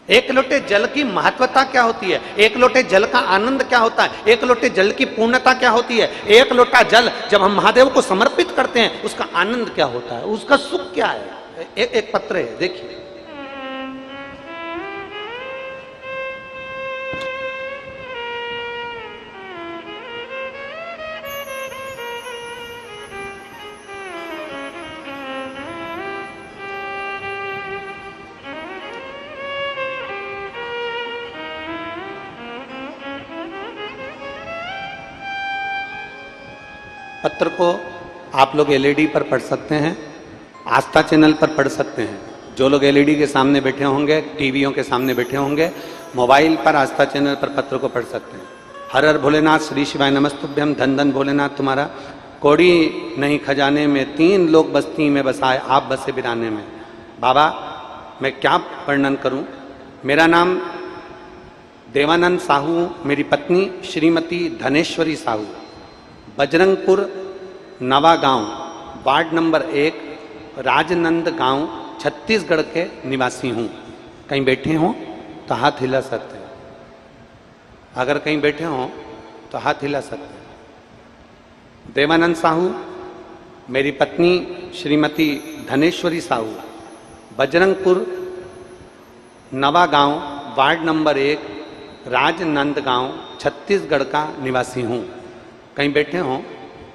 एक लोटे जल की महत्वता क्या होती है, एक लोटे जल का आनंद क्या होता है, एक लोटे जल की पूर्णता क्या होती है, एक लोटा जल जब हम महादेव को समर्पित करते हैं उसका आनंद क्या होता है, उसका सुख क्या है। एक पत्र है, देखिए। पत्र को आप लोग एलईडी पर पढ़ सकते हैं, आस्था चैनल पर पढ़ सकते हैं। जो लोग एलईडी के सामने बैठे होंगे, टीवियों के सामने बैठे होंगे, मोबाइल पर आस्था चैनल पर पत्र को पढ़ सकते हैं। हर हर भोलेनाथ, श्री शिवाय नमस्तुभ्यम, धन धन भोलेनाथ तुम्हारा, कौड़ी नहीं खजाने में, 3 लोग बस्ती में बसाए, आप बसे बिराने में। बाबा मैं क्या वर्णन करूं। मेरा नाम देवानंद साहू, मेरी पत्नी श्रीमती धनेश्वरी साहू, बजरंगपुर नवा गांव, वार्ड नंबर 1, राजनंद गांव, छत्तीसगढ़ के निवासी हूं। कहीं बैठे हों तो हाथ हिला सकते हैं, अगर कहीं बैठे हों तो हाथ हिला सकते हैं। देवानंद साहू, मेरी पत्नी श्रीमती धनेश्वरी साहू, बजरंगपुर नवा गांव, वार्ड नंबर 1, राजनंद गांव, छत्तीसगढ़ का निवासी हूं। कहीं बैठे हों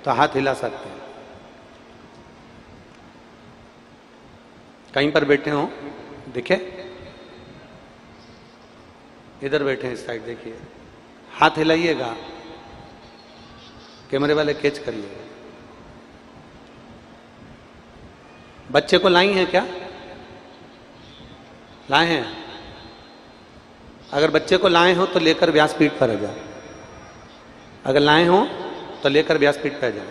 तो हाथ हिला सकते हैं। कहीं पर बैठे हों, दिखे, इधर बैठे हैं, इस साइड देखिए, हाथ हिलाइएगा, कैमरे वाले कैच करिएगा। बच्चे को लाई हैं क्या? लाए हैं? अगर बच्चे को लाए हो तो लेकर व्यासपीठ पर आ जाओ। अगर लाए हो तो लेकर व्यासपीठ पर जाओ।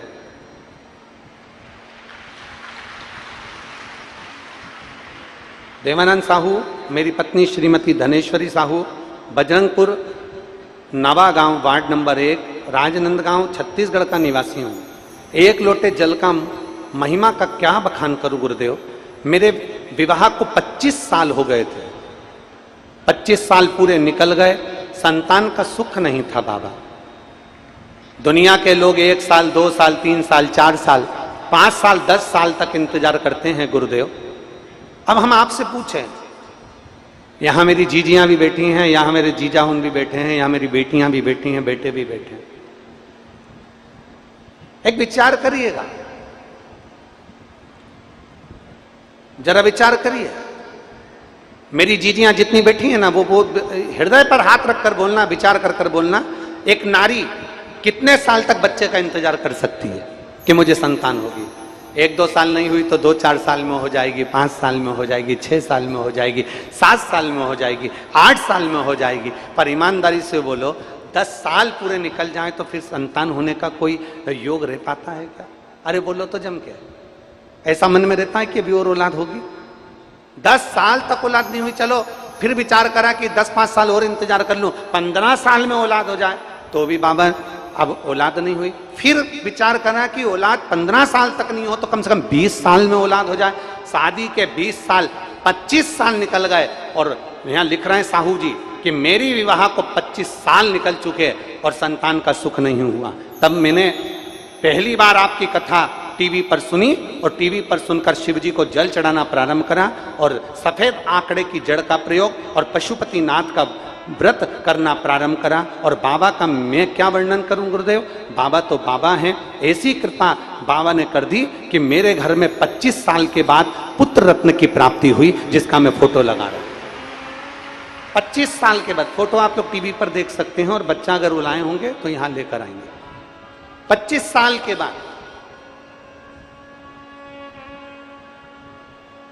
देवानंद साहू, मेरी पत्नी श्रीमती धनेश्वरी साहू, बजरंगपुर नवा गांव, वार्ड नंबर 1, राजनंद गांव, छत्तीसगढ़ का निवासी हूँ। 1 लोटे जल का महिमा का क्या बखान करूं गुरुदेव। मेरे विवाह को 25 साल हो गए थे, 25 साल पूरे निकल गए, संतान का सुख नहीं था बाबा। दुनिया के लोग 1 साल, 2 साल, 3 साल, 4 साल, 5 साल, 10 साल तक इंतजार करते हैं गुरुदेव। अब हम आपसे पूछें, यहां मेरी जीजियां भी बैठी हैं, यहां मेरे जीजा उन भी बैठे हैं, यहां मेरी बेटियां भी बैठी हैं, बेटे भी बैठे हैं। एक विचार करिएगा, जरा विचार करिए। मेरी जीजियां जितनी बैठी हैं ना, वो हृदय पर हाथ रखकर बोलना, विचार कर कर बोलना। एक नारी कितने साल तक बच्चे का इंतजार कर सकती है कि मुझे संतान होगी? 1-2 साल नहीं हुई तो 2-4 साल में हो जाएगी, 5 साल में हो जाएगी, 6 साल में हो जाएगी, 7 साल में हो जाएगी, 8 साल में हो जाएगी। पर ईमानदारी से बोलो, 10 साल पूरे निकल जाए तो फिर संतान होने का कोई योग रह पाता है क्या? अरे बोलो तो जम के। ऐसा मन में रहता है कि अभी और औलाद होगी? 10 साल तक औलाद नहीं हुई, चलो फिर विचार करा कि 10-5 साल और इंतजार कर लूं, 15 साल में औलाद हो जाए तो भी बाबा अब औलाद नहीं हुई। फिर विचार करा कि औलाद 15 साल तक नहीं हो तो कम से कम 20 साल में औलाद हो जाए। शादी के 20 साल, 25 साल निकल गए और यहाँ लिख रहे हैं साहू जी कि मेरी विवाह को 25 साल निकल चुके और संतान का सुख नहीं हुआ। तब मैंने पहली बार आपकी कथा टीवी पर सुनी और टीवी पर सुनकर शिव जी को जल चढ़ाना प्रारंभ करा और सफेद आंकड़े की जड़ का प्रयोग और पशुपति नाथ का व्रत करना प्रारंभ करा। और बाबा का मैं क्या वर्णन करूं गुरुदेव, बाबा तो बाबा हैं। ऐसी कृपा बाबा ने कर दी कि मेरे घर में 25 साल के बाद पुत्र रत्न की प्राप्ति हुई, जिसका मैं फोटो लगा रहा हूं। 25 साल के बाद फोटो आप लोग टीवी पर देख सकते हैं, और बच्चा अगर बुलाए होंगे तो यहां लेकर आएंगे। 25 साल के बाद,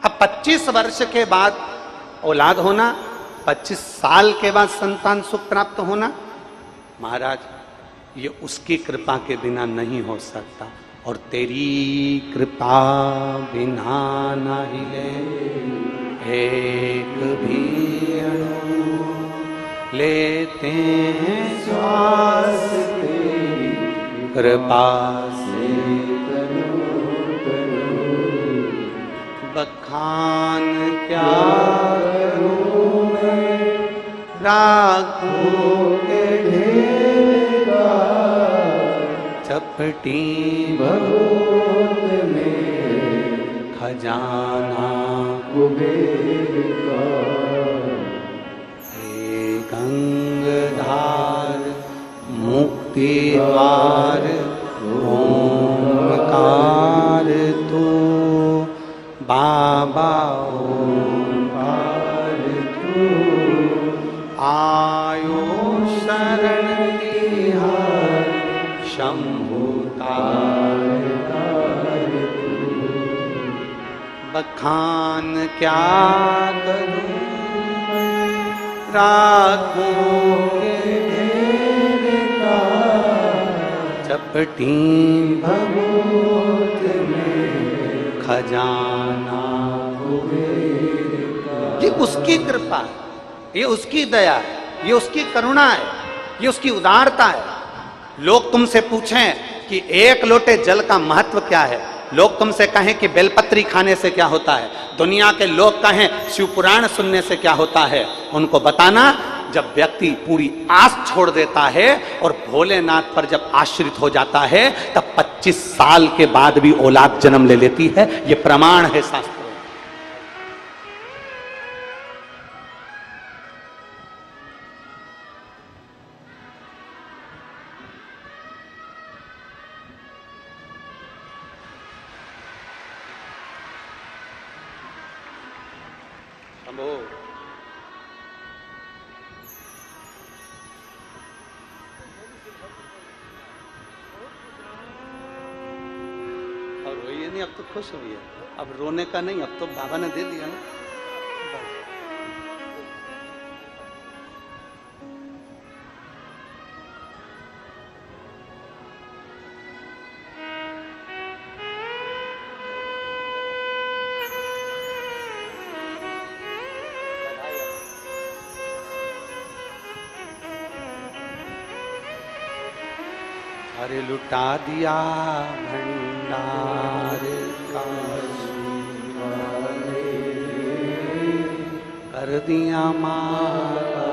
अब 25 वर्ष के बाद औलाद होना, 25 साल के बाद संतान सुख प्राप्त होना, महाराज ये उसकी कृपा के बिना नहीं हो सकता। और तेरी कृपा बिना नहीं ले एक भी अणु, लेते हैं श्वास तेरी कृपा से। बखान क्या करूं मैं राखों के ढेर का, चपटी भगोत में खजाना कुबेर का। हे गंगाधार मुक्ति द्वार ओंकार तू, बाबा ओंकार तू, आयो शरण तिहार शंभु तार तार तू। बखान क्या करूं राखों के ढेर का, चपटी भगोत में खजाना कुबेर का। ये उसकी कृपा है, ये उसकी दया है, ये उसकी करुणा है, ये उसकी उदारता है। लोग तुमसे पूछें कि एक लोटे जल का महत्व क्या है, लोग तुमसे कहें कि बेलपत्री खाने से क्या होता है, दुनिया के लोग कहें शिवपुराण सुनने से क्या होता है, उनको बताना जब व्यक्ति पूरी आस छोड़ देता है और भोलेनाथ पर जब आश्रित हो जाता है, तब 25 साल के बाद भी औलाद जन्म ले लेती है। यह प्रमाण है शास्त्रों। और रोइए नहीं, अब तो खुश हुई है, अब रोने का नहीं, अब तो बाबा ने दे दिया ना। अरे लुटा दिया भंडार काशी वाले, कर दिया माला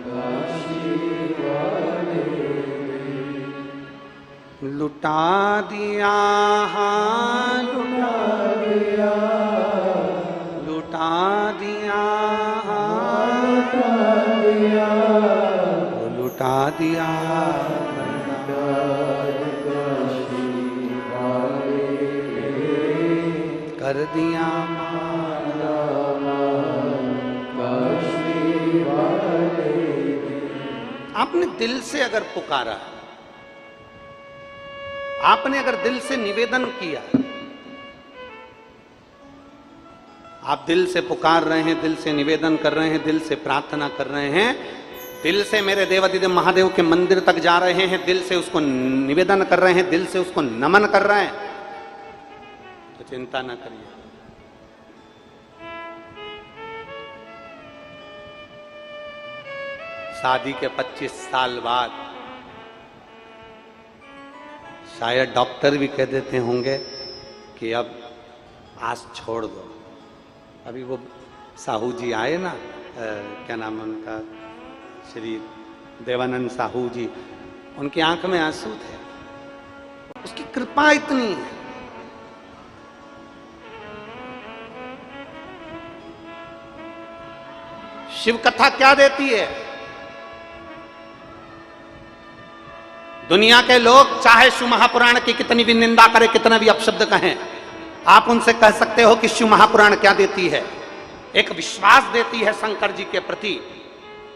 काशी वाले, लुटा दिया, हाँ लुटा दिया, लुटा दिया, हाँ लुटा दिया, लुटा दिया कर दिया माला काशी वाले। आपने दिल से अगर पुकारा, आपने अगर दिल से निवेदन किया, आप दिल से पुकार रहे हैं, दिल से निवेदन कर रहे हैं, दिल से प्रार्थना कर रहे हैं, दिल से मेरे देवाधिदेव महादेव के मंदिर तक जा रहे हैं, दिल से उसको निवेदन कर रहे हैं, दिल से उसको नमन कर रहे हैं, तो चिंता ना करिए। शादी के 25 साल बाद शायद डॉक्टर भी कह देते होंगे कि अब आस छोड़ दो। अभी वो साहू जी आए ना, क्या नाम है उनका, श्री देवानंद साहू जी, उनकी आंख में आंसू थे। उसकी कृपा इतनी है। शिव कथा क्या देती है? दुनिया के लोग चाहे शिव महापुराण की कितनी भी निंदा करें, कितना भी अपशब्द कहें, आप उनसे कह सकते हो कि शिव महापुराण क्या देती है? एक विश्वास देती है शंकर जी के प्रति,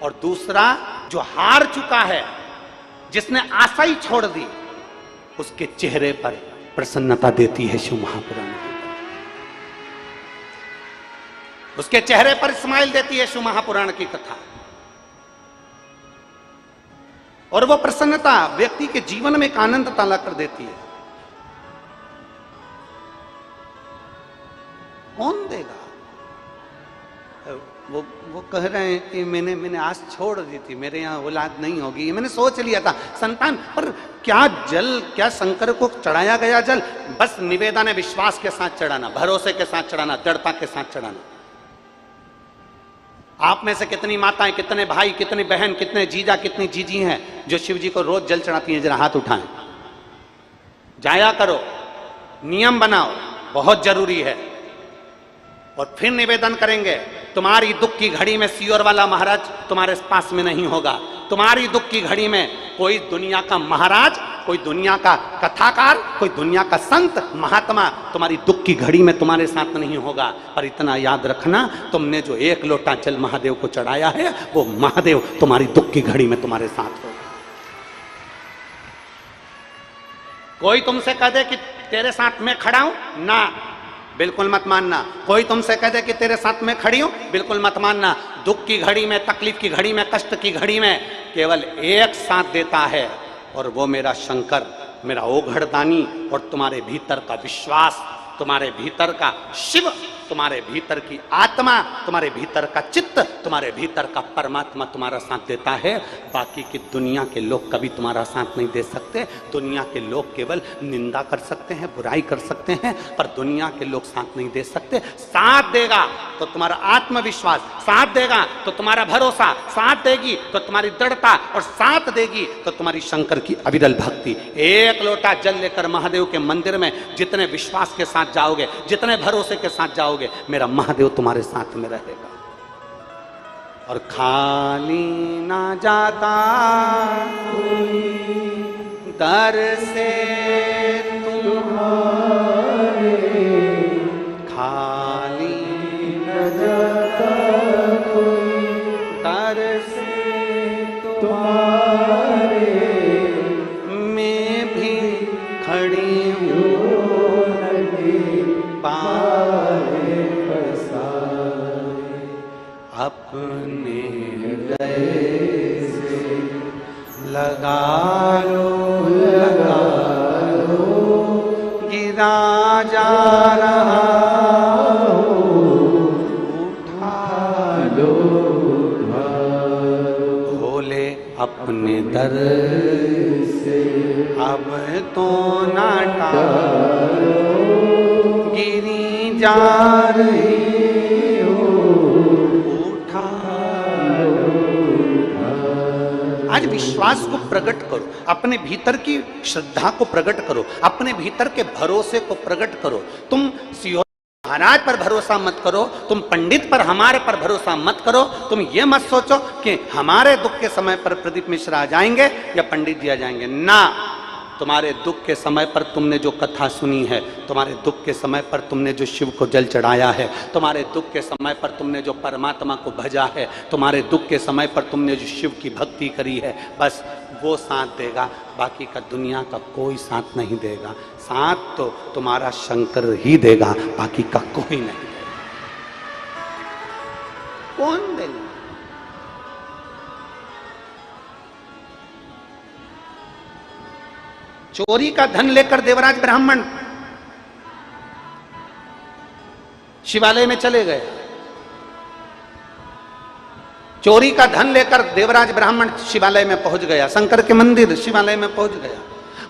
और दूसरा जो हार चुका है, जिसने आशा ही छोड़ दी, उसके चेहरे पर प्रसन्नता देती है शिव महापुराण। उसके चेहरे पर स्माइल देती है शिव महापुराण की कथा, और वो प्रसन्नता व्यक्ति के जीवन में एक आनंद ताला कर देती है। कौन देगा? वो कह रहे हैं कि मैंने आस छोड़ दी थी, मेरे यहाँ औलाद नहीं होगी, मैंने सोच लिया था संतान, पर क्या जल, क्या शंकर को चढ़ाया गया जल? बस निवेदन है, विश्वास के साथ चढ़ाना, भरोसे के साथ चढ़ाना, दृढ़ता के साथ चढ़ाना। आप में से कितनी माताएं, कितने भाई, कितनी बहन, कितने जीजा, कितनी जीजी हैं जो शिव जी को रोज जल चढ़ाती हैं? जरा हाथ उठाएं। जाया करो, नियम बनाओ, बहुत जरूरी है। और फिर निवेदन करेंगे, तुम्हारी दुख की घड़ी में सियोर वाला महाराज तुम्हारे पास में नहीं होगा। तुम्हारी दुख की घड़ी में कोई दुनिया का महाराज, कोई दुनिया का कथाकार, कोई दुनिया का संत महात्मा तुम्हारी दुख की घड़ी में तुम्हारे साथ नहीं होगा। पर इतना याद रखना, तुमने जो 1 लोटा जल महादेव को चढ़ाया है, वो महादेव तुम्हारी दुख की घड़ी में तुम्हारे साथ होगा। कोई तुमसे कह दे कि तेरे साथ मैं खड़ा हूं, ना, बिल्कुल मत मानना। कोई तुमसे कह दे कि तेरे साथ मैं खड़ी हूं, बिल्कुल मत मानना। दुख की घड़ी में, तकलीफ की घड़ी में, कष्ट की घड़ी में केवल एक साथ देता है, और वो मेरा शंकर, मेरा ओघड़दानी, और तुम्हारे भीतर का विश्वास, तुम्हारे भीतर का शिव, तुम्हारे भीतर की आत्मा, तुम्हारे भीतर का चित्त, तुम्हारे भीतर का परमात्मा तुम्हारा साथ देता है। बाकी की दुनिया के लोग कभी तुम्हारा साथ नहीं दे सकते। दुनिया के लोग केवल निंदा कर सकते हैं, बुराई कर सकते हैं, पर दुनिया के लोग साथ नहीं दे सकते। साथ देगा तो तुम्हारा आत्मविश्वास, साथ देगा तो तुम्हारा भरोसा, साथ देगी तो तुम्हारी दृढ़ता, और साथ देगी तो तुम्हारी शंकर की अविरल भक्ति। 1 लोटा जल लेकर महादेव के मंदिर में जितने विश्वास के साथ जाओगे, जितने भरोसे के साथ जाओगे, मेरा महादेव तुम्हारे साथ में रहेगा। और खाली ना जाता दर से तुम्हारे, खाली न जाता दर से तुम्हारे, मैं भी खड़ी हूँ अपने हृदय से, लगा लो, लगा लो, गिरा जा रहा हो, उठा लो, भोले अपने दर से अब तो ना टालो, गिरी जा रही हो, आज विश्वास को प्रकट करो, अपने भीतर की श्रद्धा को प्रकट करो, अपने भीतर के भरोसे को प्रकट करो। तुम महाराज पर भरोसा मत करो, तुम पंडित पर, हमारे पर भरोसा मत करो। तुम ये मत सोचो कि हमारे दुख के समय पर प्रदीप मिश्रा आ जाएंगे या पंडित जी आ जाएंगे। ना, तुम्हारे दुख के समय पर तुमने जो कथा सुनी है, तुम्हारे दुख के समय पर तुमने जो शिव को जल चढ़ाया है, तुम्हारे दुख के समय पर तुमने जो परमात्मा को भजा है, तुम्हारे दुख के समय पर तुमने जो शिव की भक्ति करी है, बस वो साथ देगा। बाकी का दुनिया का कोई साथ नहीं देगा। साथ तो तुम्हारा शंकर ही देगा, बाकी का कोई नहीं देगा। कौन देगा? चोरी का धन लेकर देवराज ब्राह्मण शिवालय में चले गए। चोरी का धन लेकर देवराज ब्राह्मण शिवालय में पहुंच गया, शंकर के मंदिर शिवालय में पहुंच गया।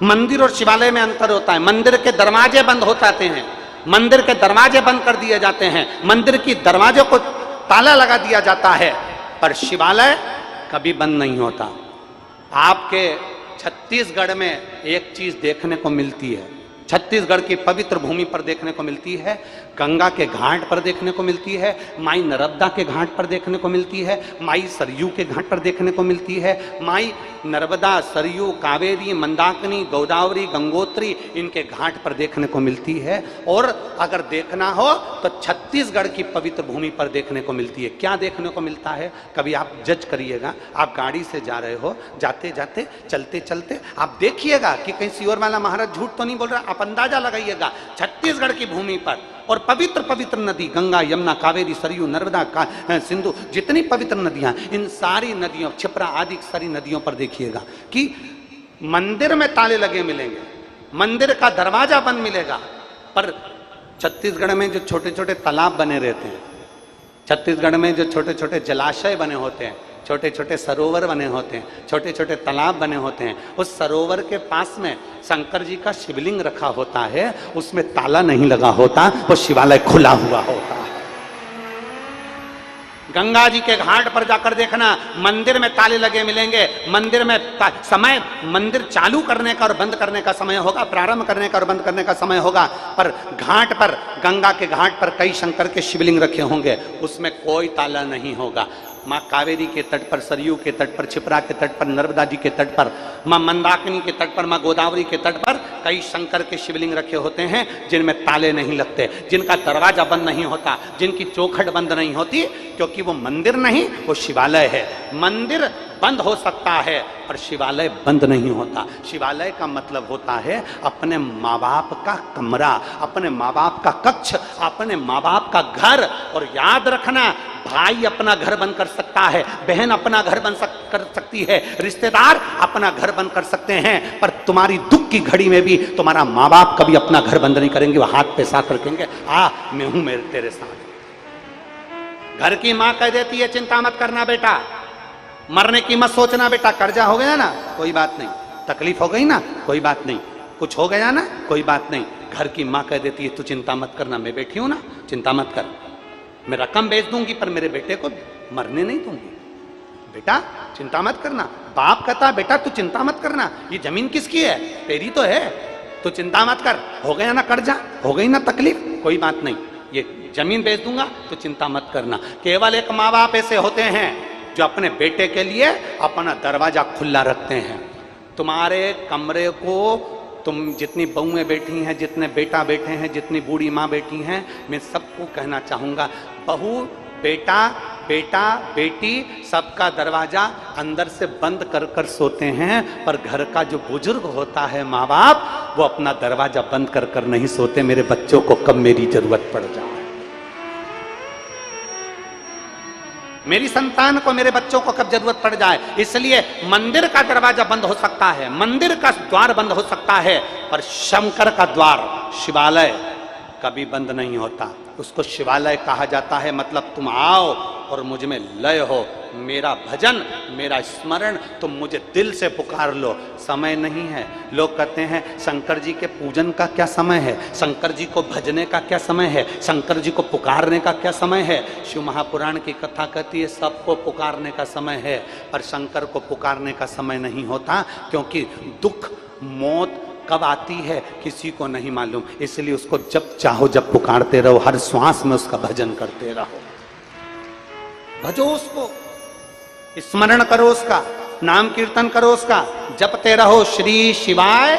मंदिर और शिवालय में अंतर होता है। मंदिर के दरवाजे बंद हो जाते हैं, मंदिर के दरवाजे बंद कर दिए जाते हैं, मंदिर की दरवाजों को ताला लगा दिया जाता है, पर शिवालय कभी बंद नहीं होता। आपके छत्तीसगढ़ में एक चीज देखने को मिलती है, छत्तीसगढ़ की पवित्र भूमि पर देखने को मिलती है, गंगा के घाट पर देखने को मिलती है, माई नर्मदा के घाट पर देखने को मिलती है, माई सरयू के घाट पर देखने को मिलती है। माई नर्मदा, सरयू, कावेरी, मंदाकिनी, गोदावरी, गंगोत्री इनके घाट पर देखने को मिलती है। और अगर देखना हो तो छत्तीसगढ़ की पवित्र भूमि पर देखने को मिलती है। क्या देखने को मिलता है, कभी आप जज करिएगा। आप गाड़ी से जा रहे हो, जाते जाते चलते चलते आप देखिएगा कि कहीं सियोर वाला महाराज झूठ तो नहीं बोल रहा। आप अंदाजा लगाइएगा, छत्तीसगढ़ की भूमि पर और पवित्र पवित्र नदी गंगा, यमुना, कावेरी, सरयू, नर्मदा, सिंधु, जितनी पवित्र नदियां, इन सारी नदियों, क्षिप्रा आदि सारी नदियों पर देखिएगा कि मंदिर में ताले लगे मिलेंगे, मंदिर का दरवाजा बंद मिलेगा। पर छत्तीसगढ़ में जो छोटे छोटे तालाब बने रहते हैं, छत्तीसगढ़ में जो छोटे छोटे जलाशय बने होते हैं, छोटे छोटे सरोवर बने होते हैं, छोटे छोटे तालाब बने होते हैं, उस सरोवर के पास में शंकर जी का शिवलिंग रखा होता है, उसमें ताला नहीं लगा होता, वो शिवालय खुला हुआ होता है। गंगा जी के घाट पर जाकर देखना, मंदिर में ताले लगे मिलेंगे। मंदिर में समय, मंदिर चालू करने का और बंद करने का समय होगा, प्रारंभ करने का और बंद करने का समय होगा। पर घाट पर, गंगा के घाट पर कई शंकर के शिवलिंग रखे होंगे, उसमें कोई ताला नहीं होगा। माँ कावेरी के तट पर, सरयू के तट पर, क्षिप्रा के तट पर, नर्मदा जी के तट पर, माँ मंदाकिनी के तट पर, माँ गोदावरी के तट पर कई शंकर के शिवलिंग रखे होते हैं जिनमें ताले नहीं लगते, जिनका दरवाजा बंद नहीं होता, जिनकी चौखट बंद नहीं होती, क्योंकि वो मंदिर नहीं, वो शिवालय है। मंदिर बंद हो सकता है पर शिवालय बंद नहीं होता। शिवालय का मतलब होता है अपने माँ बाप का कमरा, अपने माँ बाप का कक्ष, अपने माँ बाप का घर। और याद रखना, भाई अपना घर बंद कर सकता है, बहन अपना घर बंद कर सकती है, रिश्तेदार अपना घर बंद कर सकते हैं, पर तुम्हारी दुख की घड़ी में भी तुम्हारा माँ बाप कभी अपना घर बंद नहीं करेंगे। वो हाथ पे साथ रखेंगे, आ मैं हूं, मेरे तेरे साथ। घर की माँ कह देती है चिंता मत करना बेटा, मरने की मत सोचना बेटा, कर्जा हो गया ना कोई बात नहीं, तकलीफ हो गई ना कोई बात नहीं, कुछ हो गया ना कोई बात नहीं। घर की माँ कह देती है तू चिंता मत करना, मैं बैठी हूं ना, चिंता मत कर, मैं रकम बेच दूंगी पर मेरे बेटे को मरने नहीं दूंगी, बेटा चिंता मत करना। बाप कहता बेटा तू चिंता मत करना, ये जमीन किसकी है, तेरी तो है, तू चिंता मत कर, हो गया ना कर्जा, हो गई ना तकलीफ, कोई बात नहीं, ये जमीन बेच दूंगा तो चिंता मत करना। केवल एक माँ बाप ऐसे होते हैं जो अपने बेटे के लिए अपना दरवाजा खुला रखते हैं। तुम्हारे कमरे को तुम जितनी बहुएं बैठी हैं, जितने बेटा बैठे हैं, जितनी बूढ़ी माँ बैठी हैं, मैं सबको कहना चाहूँगा, बहू बेटा, बेटा बेटी सबका दरवाजा अंदर से बंद कर कर सोते हैं, पर घर का जो बुजुर्ग होता है माँ बाप, वो अपना दरवाजा बंद कर कर नहीं सोते, मेरे बच्चों को कब मेरी जरूरत पड़ जाए, मेरी संतान को, मेरे बच्चों को कब जरूरत पड़ जाए। इसलिए मंदिर का दरवाजा बंद हो सकता है, मंदिर का द्वार बंद हो सकता है, पर शंकर का द्वार, शिवालय कभी बंद नहीं होता। उसको शिवालय कहा जाता है। मतलब तुम आओ और मुझ में लय हो, मेरा भजन, मेरा स्मरण तुम मुझे दिल से पुकार लो। समय नहीं है। लोग कहते हैं शंकर जी के पूजन का क्या समय है, शंकर जी को भजने का क्या समय है, शंकर जी को पुकारने का क्या समय है। शिव महापुराण की कथा कहती है सबको पुकारने का समय है, पर शंकर को पुकारने का समय नहीं होता, क्योंकि दुख मौत कब आती है किसी को नहीं मालूम। इसलिए उसको जब चाहो जब पुकारते रहो, हर श्वास में उसका भजन करते रहो, भजो उसको, स्मरण करो उसका, नाम कीर्तन करो उसका, जपते रहो श्री शिवाय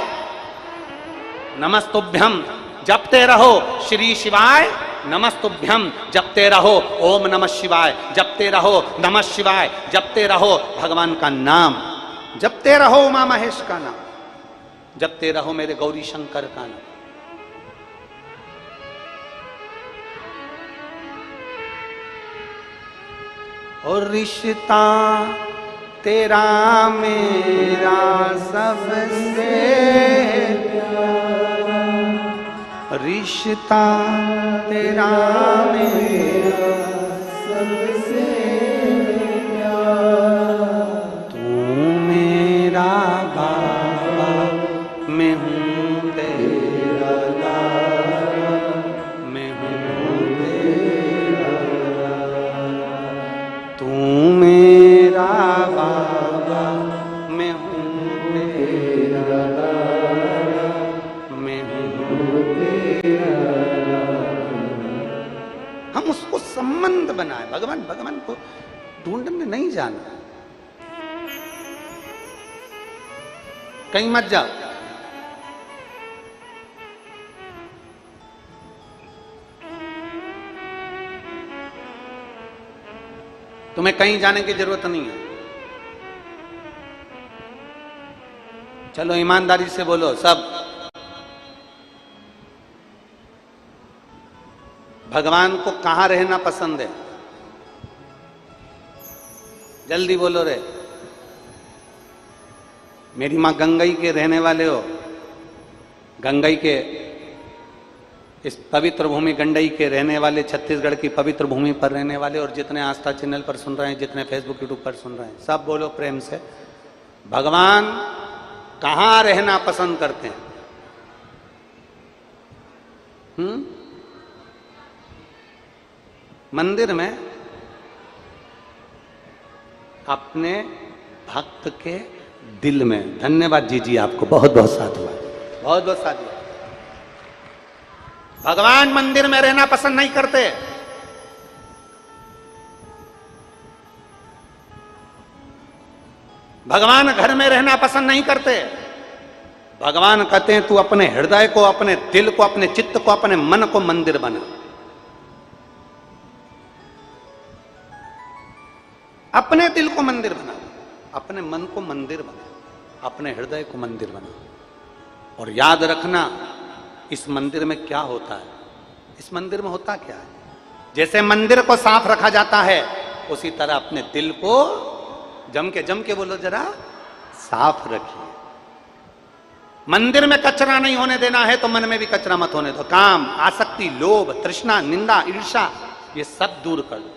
नमस्तुभ्यम, जपते रहो श्री शिवाय नमस्तुभ्यम, जपते रहो ओम नमः शिवाय, जपते रहो नमः शिवाय, जपते रहो भगवान का नाम, जपते रहो उमा महेश का नाम, जपते रहो मेरे गौरी शंकर का नाम। और रिश्ता तेरा मेरा सबसे प्यारा, रिश्ता तेरा मेरा सबसे प्यारा, तू मेरा बाबा, मैं हूँ तेरा लाला, मैं हूँ तेरा लाला, तू मेरा बाबा, मैं हूँ तेरा लाला, मैं हूँ संबंध बनाए। भगवान भगवान को ढूंढने नहीं जाना, कहीं मत जाओ। तुम्हें कहीं जाने की जरूरत नहीं है। चलो ईमानदारी से बोलो सब, भगवान को कहां रहना पसंद है? जल्दी बोलो रे। मेरी मां गंगई के रहने वाले हो, गंगई के इस पवित्र भूमि गंडई के रहने वाले, छत्तीसगढ़ की पवित्र भूमि पर रहने वाले, और जितने आस्था चैनल पर सुन रहे हैं, जितने फेसबुक यूट्यूब पर सुन रहे हैं, सब बोलो प्रेम से, भगवान कहां रहना पसंद करते हैं? मंदिर में, अपने भक्त के दिल में। धन्यवाद जी जी, आपको बहुत बहुत साधुवाद, बहुत बहुत साधुवाद। भगवान मंदिर में रहना पसंद नहीं करते। भगवान घर में रहना पसंद नहीं करते। भगवान कहते हैं तू अपने हृदय को, अपने दिल को, अपने चित्त को, अपने मन को मंदिर बना। अपने दिल को मंदिर बना, अपने मन को मंदिर बना, अपने हृदय को मंदिर बना। और याद रखना, इस मंदिर में क्या होता है? इस मंदिर में होता क्या है? जैसे मंदिर को साफ रखा जाता है, उसी तरह अपने दिल को जम के बोलो जरा, साफ रखिए। मंदिर में कचरा नहीं होने देना है तो मन में भी कचरा मत होने दो। काम, आसक्ति, लोभ, तृष्णा, निंदा, ईर्ष्या, ये सब दूर कर दो।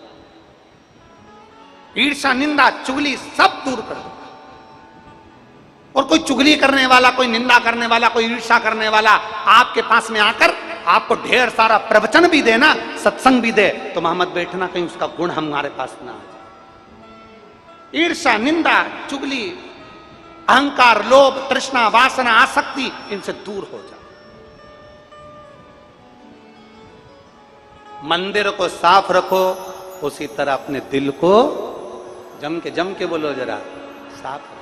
ईर्ष्या, निंदा, चुगली सब दूर कर दो। और कोई चुगली करने वाला, कोई निंदा करने वाला, कोई ईर्ष्या करने वाला आपके पास में आकर आपको ढेर सारा प्रवचन भी देना, सत्संग भी दे, तो मोहम्मद बैठना कहीं उसका गुण हमारे पास ना आ जाए। ईर्ष्या, निंदा, चुगली, अहंकार, लोभ, तृष्णा, वासना, आसक्ति, इनसे दूर हो जाओ। मंदिर को साफ रखो, उसी तरह अपने दिल को जम के बोलो जरा, साफ रखो।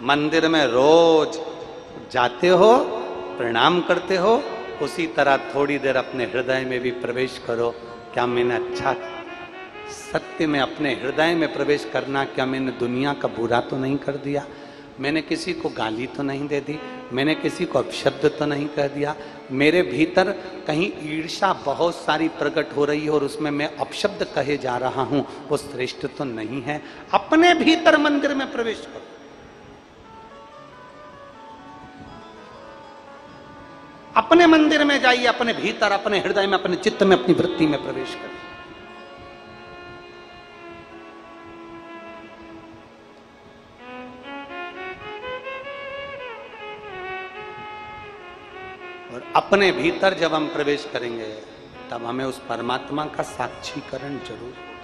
मंदिर में रोज जाते हो, प्रणाम करते हो, उसी तरह थोड़ी देर अपने हृदय में भी प्रवेश करो। क्या मैंने अच्छा, सत्य में अपने हृदय में प्रवेश करना, क्या मैंने दुनिया का बुरा तो नहीं कर दिया? मैंने किसी को गाली तो नहीं दे दी? मैंने किसी को अपशब्द तो नहीं कह दिया? मेरे भीतर कहीं ईर्ष्या बहुत सारी प्रकट हो रही है और उसमें मैं अपशब्द कहे जा रहा हूं, वो श्रेष्ठ तो नहीं है? अपने भीतर मंदिर में प्रवेश करो। अपने मंदिर में जाइए, अपने भीतर, अपने हृदय में, अपने चित्त में, अपनी वृत्ति में प्रवेश करिए। और अपने भीतर जब हम प्रवेश करेंगे, तब हमें उस परमात्मा का साक्षीकरण जरूर होगा।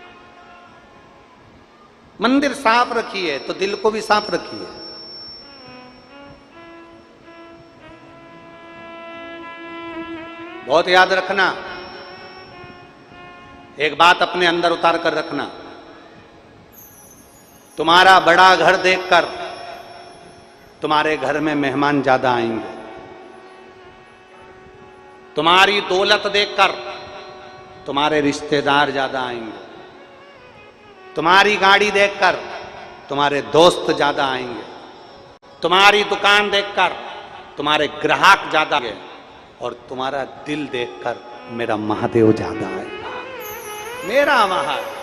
मंदिर साफ रखिए तो दिल को भी साफ रखिए। बहुत याद रखना, एक बात अपने अंदर उतार कर रखना, तुम्हारा बड़ा घर देखकर तुम्हारे घर में मेहमान ज्यादा आएंगे। तुम्हारी दौलत देखकर तुम्हारे रिश्तेदार ज्यादा आएंगे। तुम्हारी गाड़ी देखकर तुम्हारे दोस्त ज्यादा आएंगे। तुम्हारी दुकान देखकर तुम्हारे ग्राहक ज्यादा आएंगे। और तुम्हारा दिल देखकर मेरा महादेव ज्यादा आएगा। मेरा महादेव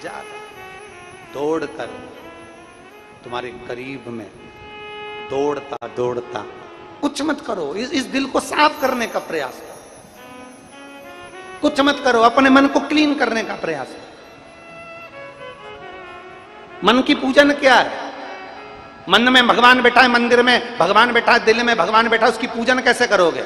ज्यादा दौड़कर तुम्हारे करीब में दौड़ता दौड़ता, कुछ मत करो, इस दिल को साफ करने का प्रयास करो। कुछ मत करो, अपने मन को क्लीन करने का प्रयास करो। मन की पूजन क्या है? मन में भगवान बैठा है, मंदिर में भगवान बैठा है, दिल में भगवान बैठा है, उसकी पूजन कैसे करोगे?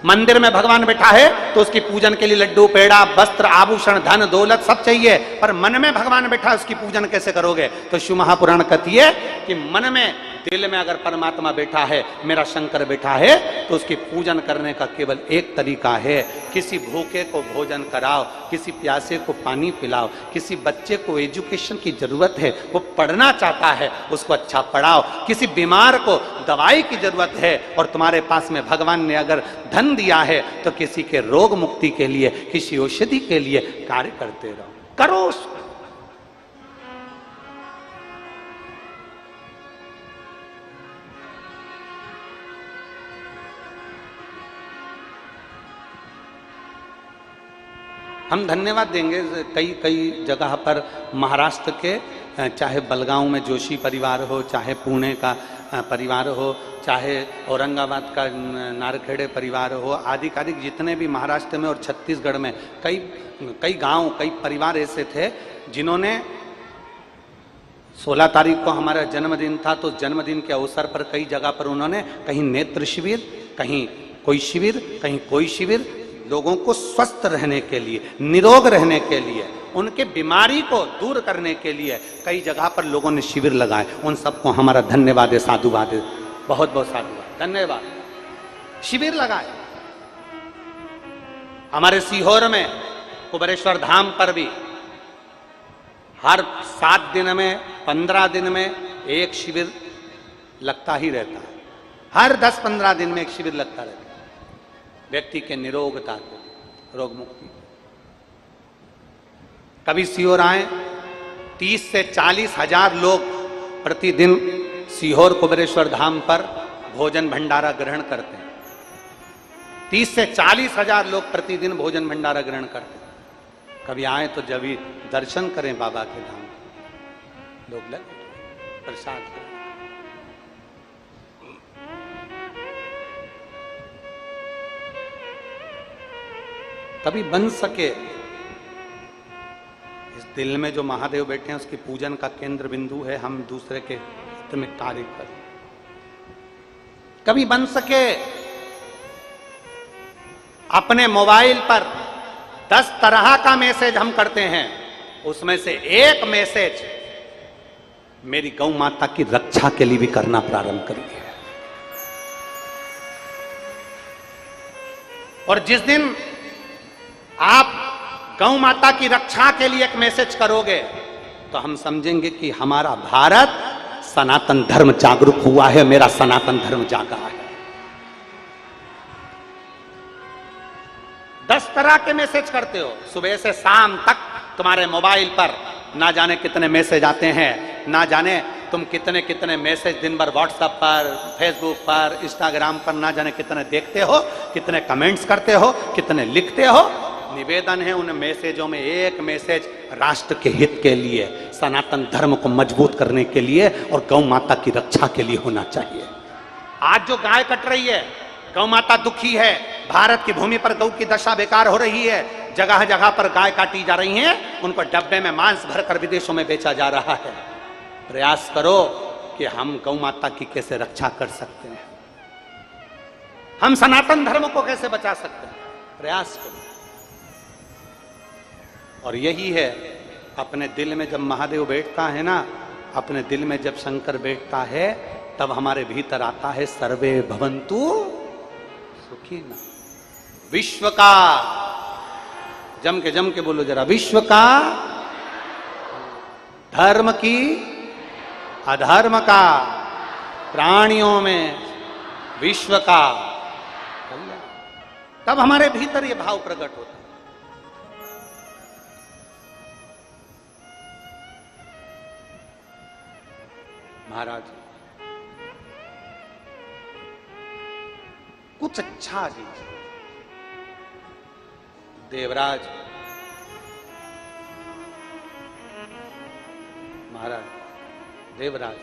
मंदिर में भगवान बैठा है तो उसकी पूजन के लिए लड्डू, पेड़ा, वस्त्र, आभूषण, धन, दौलत सब चाहिए, पर मन में भगवान बैठा है, उसकी पूजन कैसे करोगे? तो शिव महापुराण कहती है कि मन में दिल में अगर परमात्मा बैठा है, मेरा शंकर बैठा है, तो उसकी पूजन करने का केवल एक तरीका है, किसी भूखे को भोजन कराओ, किसी प्यासे को पानी पिलाओ, किसी बच्चे को एजुकेशन की जरूरत है, वो पढ़ना चाहता है, उसको अच्छा पढ़ाओ, किसी बीमार को दवाई की जरूरत है और तुम्हारे पास में भगवान ने अगर धन दिया है तो किसी के रोग मुक्ति के लिए, किसी औषधि के लिए कार्य करते रहो, करो उसको। हम धन्यवाद देंगे कई कई जगह पर महाराष्ट्र के, चाहे बलगांव में जोशी परिवार हो, चाहे पुणे का परिवार हो, चाहे औरंगाबाद का नारखेड़े परिवार हो, आधिकारिक जितने भी महाराष्ट्र में और छत्तीसगढ़ में कई गांव, कई परिवार ऐसे थे जिन्होंने 16 तारीख को हमारा जन्मदिन था, तो जन्मदिन के अवसर पर कई जगह पर उन्होंने कहीं नेत्र शिविर, कहीं कोई शिविर, कहीं कोई शिविर, लोगों को स्वस्थ रहने के लिए, निरोग रहने के लिए, उनके बीमारी को दूर करने के लिए कई जगह पर लोगों ने शिविर लगाए। उन सबको हमारा धन्यवाद है, साधुवाद है, बहुत बहुत साधुवाद, धन्यवाद। शिविर लगाए हमारे सीहोर में, कुबेरेश्वर धाम पर भी हर 7 दिन में, 15 दिन में एक शिविर लगता ही रहता है। हर 10-15 दिन में एक शिविर लगता रहता है, व्यक्ति के निरोगता को, रोग मुक्ति। कभी सीहोर आए, 30 से 40 हजार लोग प्रतिदिन सीहोर कुबेरेश्वर धाम पर भोजन भंडारा ग्रहण करते हैं। 30 से 40 हजार लोग प्रतिदिन भोजन भंडारा ग्रहण करते हैं। कभी आए तो जब भी दर्शन करें बाबा के धाम, लोग लगे प्रसाद करें। कभी बन सके इस दिल में जो महादेव बैठे हैं उसकी पूजन का केंद्र बिंदु है, हम दूसरे के हित में कार्य करें। कभी बन सके अपने मोबाइल पर 10 तरह का मैसेज हम करते हैं, उसमें से एक मैसेज मेरी गौ माता की रक्षा के लिए भी करना प्रारंभ करिए। और जिस दिन आप गौ माता की रक्षा के लिए एक मैसेज करोगे तो हम समझेंगे कि हमारा भारत सनातन धर्म जागरूक हुआ है, मेरा सनातन धर्म जागा है। 10 तरह के मैसेज करते हो, सुबह से शाम तक तुम्हारे मोबाइल पर ना जाने कितने मैसेज आते हैं, ना जाने तुम कितने कितने मैसेज दिन भर व्हाट्सएप पर, फेसबुक पर, इंस्टाग्राम पर ना जाने कितने देखते हो, कितने कमेंट्स करते हो, कितने लिखते हो। निवेदन है उन मैसेजों में एक मैसेज राष्ट्र के हित के लिए, सनातन धर्म को मजबूत करने के लिए और गौ माता की रक्षा के लिए होना चाहिए। आज जो गाय कट रही है, गौ माता दुखी है, भारत की भूमि पर गौ की दशा बेकार हो रही है, जगह जगह पर गाय काटी जा रही हैं, उनको डब्बे में मांस भरकर विदेशों में बेचा जा रहा है। प्रयास करो कि हम गौ माता की कैसे रक्षा कर सकते हैं, हम सनातन धर्म को कैसे बचा सकते हैं, प्रयास करो। और यही है, अपने दिल में जब महादेव बैठता है ना, अपने दिल में जब शंकर बैठता है, तब हमारे भीतर आता है सर्वे भवन्तु सुखिनः। विश्व का, जम के बोलो जरा, विश्व का, धर्म की, अधर्म का, प्राणियों में विश्व का, तब हमारे भीतर ये भाव प्रकट होता है। महाराज कुछ अच्छा दीजिए। देवराज महाराज, देवराज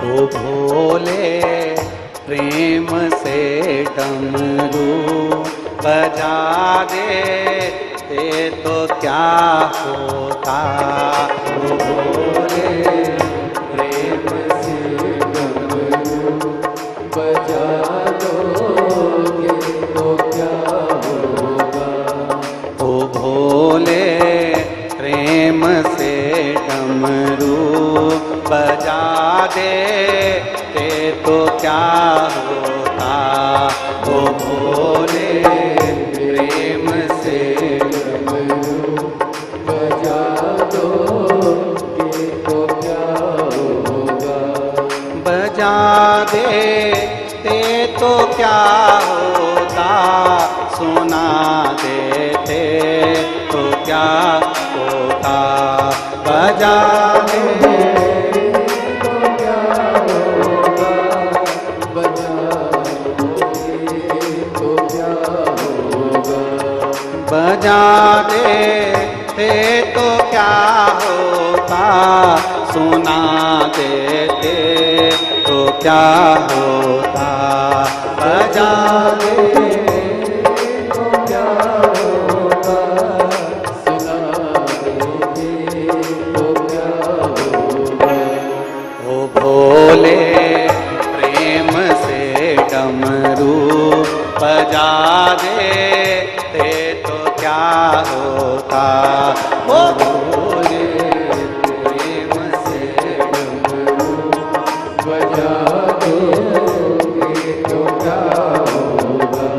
ओ भोले प्रेम से डमरू बजा दे ते तो क्या होता। ओ भोले प्रेम से डमरू बजा दोगे तो क्या होगा। ओ भोले प्रेम से डमरू बजा दे ते तो क्या होता। ओ भोले प्रेम से डमरू बजा दोगे तो क्या होगा। बजा दे ते तो क्या होता, सुना देते तो क्या होता। बजा दे बजा देते तो क्या होता, सुना देते तो क्या होता। बजा देते तो क्या होता, सुना देते तो क्या होगा। ओ भोले प्रेम से डमरू बजा देते तो क्या होता। ओ भोले प्रेम से डमरू बजा दोगे तो क्या होगा।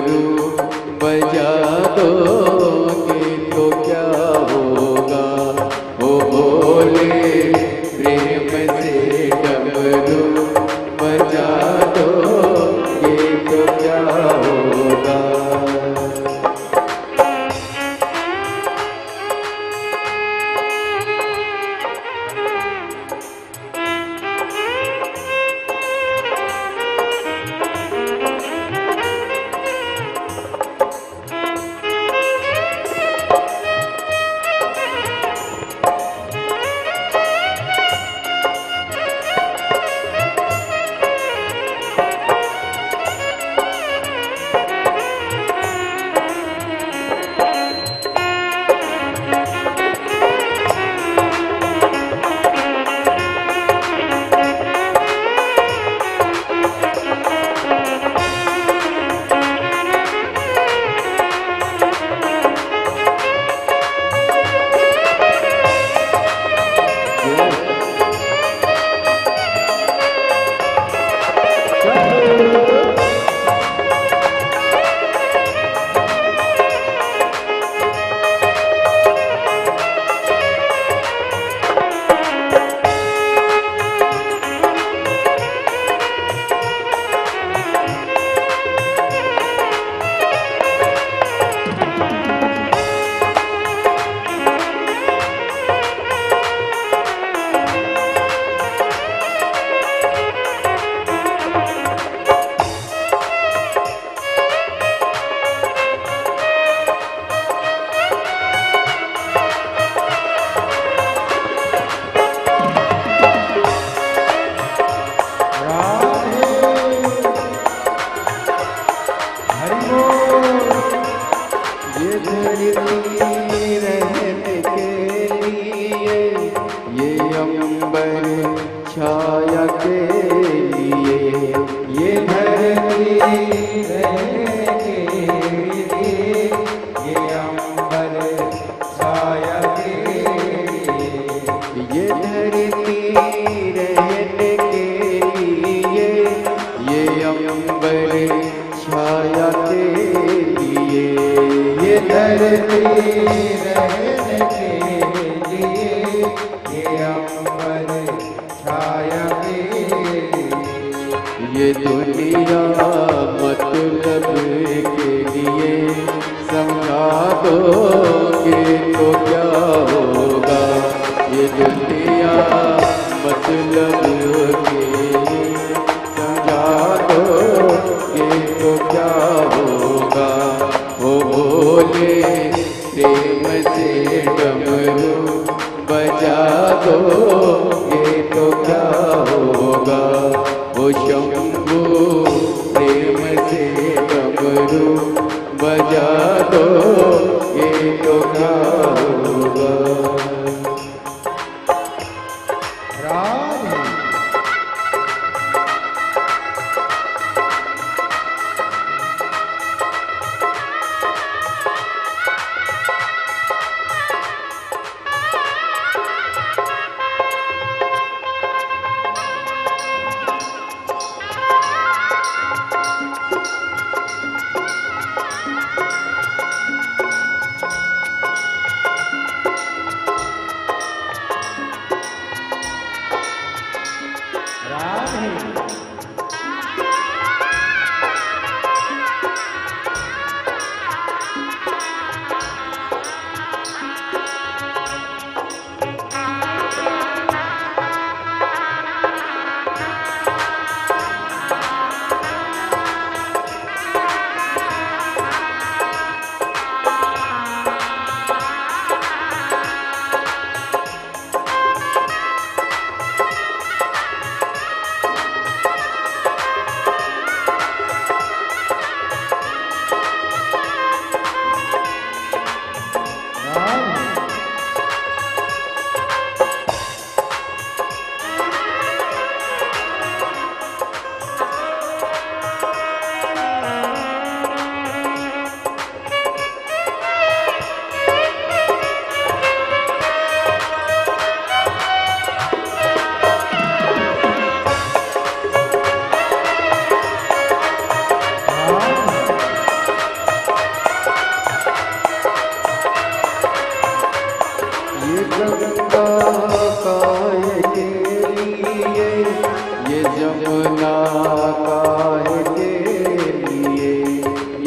डमरू बजा दोगे तो क्या होगा, ओ भोले प्रेम से डमरू बजा दोगे तो क्या होगा। छाया के लिए ये धरती रहने के लिए, ये अंबर छाया के लिए, ये धरती रहने के लिए, ये अंबर छाया के लिए, ये धरती रहने के लिए, ये अंबर छाया के लिए, ये दुनिया मतलब के लिए समझा दोगे तो क्या होगा, ये दुनिया मतलब के लिए समझा दोगे तो क्या होगा, ओ भोले प्रेम से डमरू बजा दोगे तो क्या होगा, ओ शंभू प्रेम से डमरू बजा दोगे तो क्या होगा।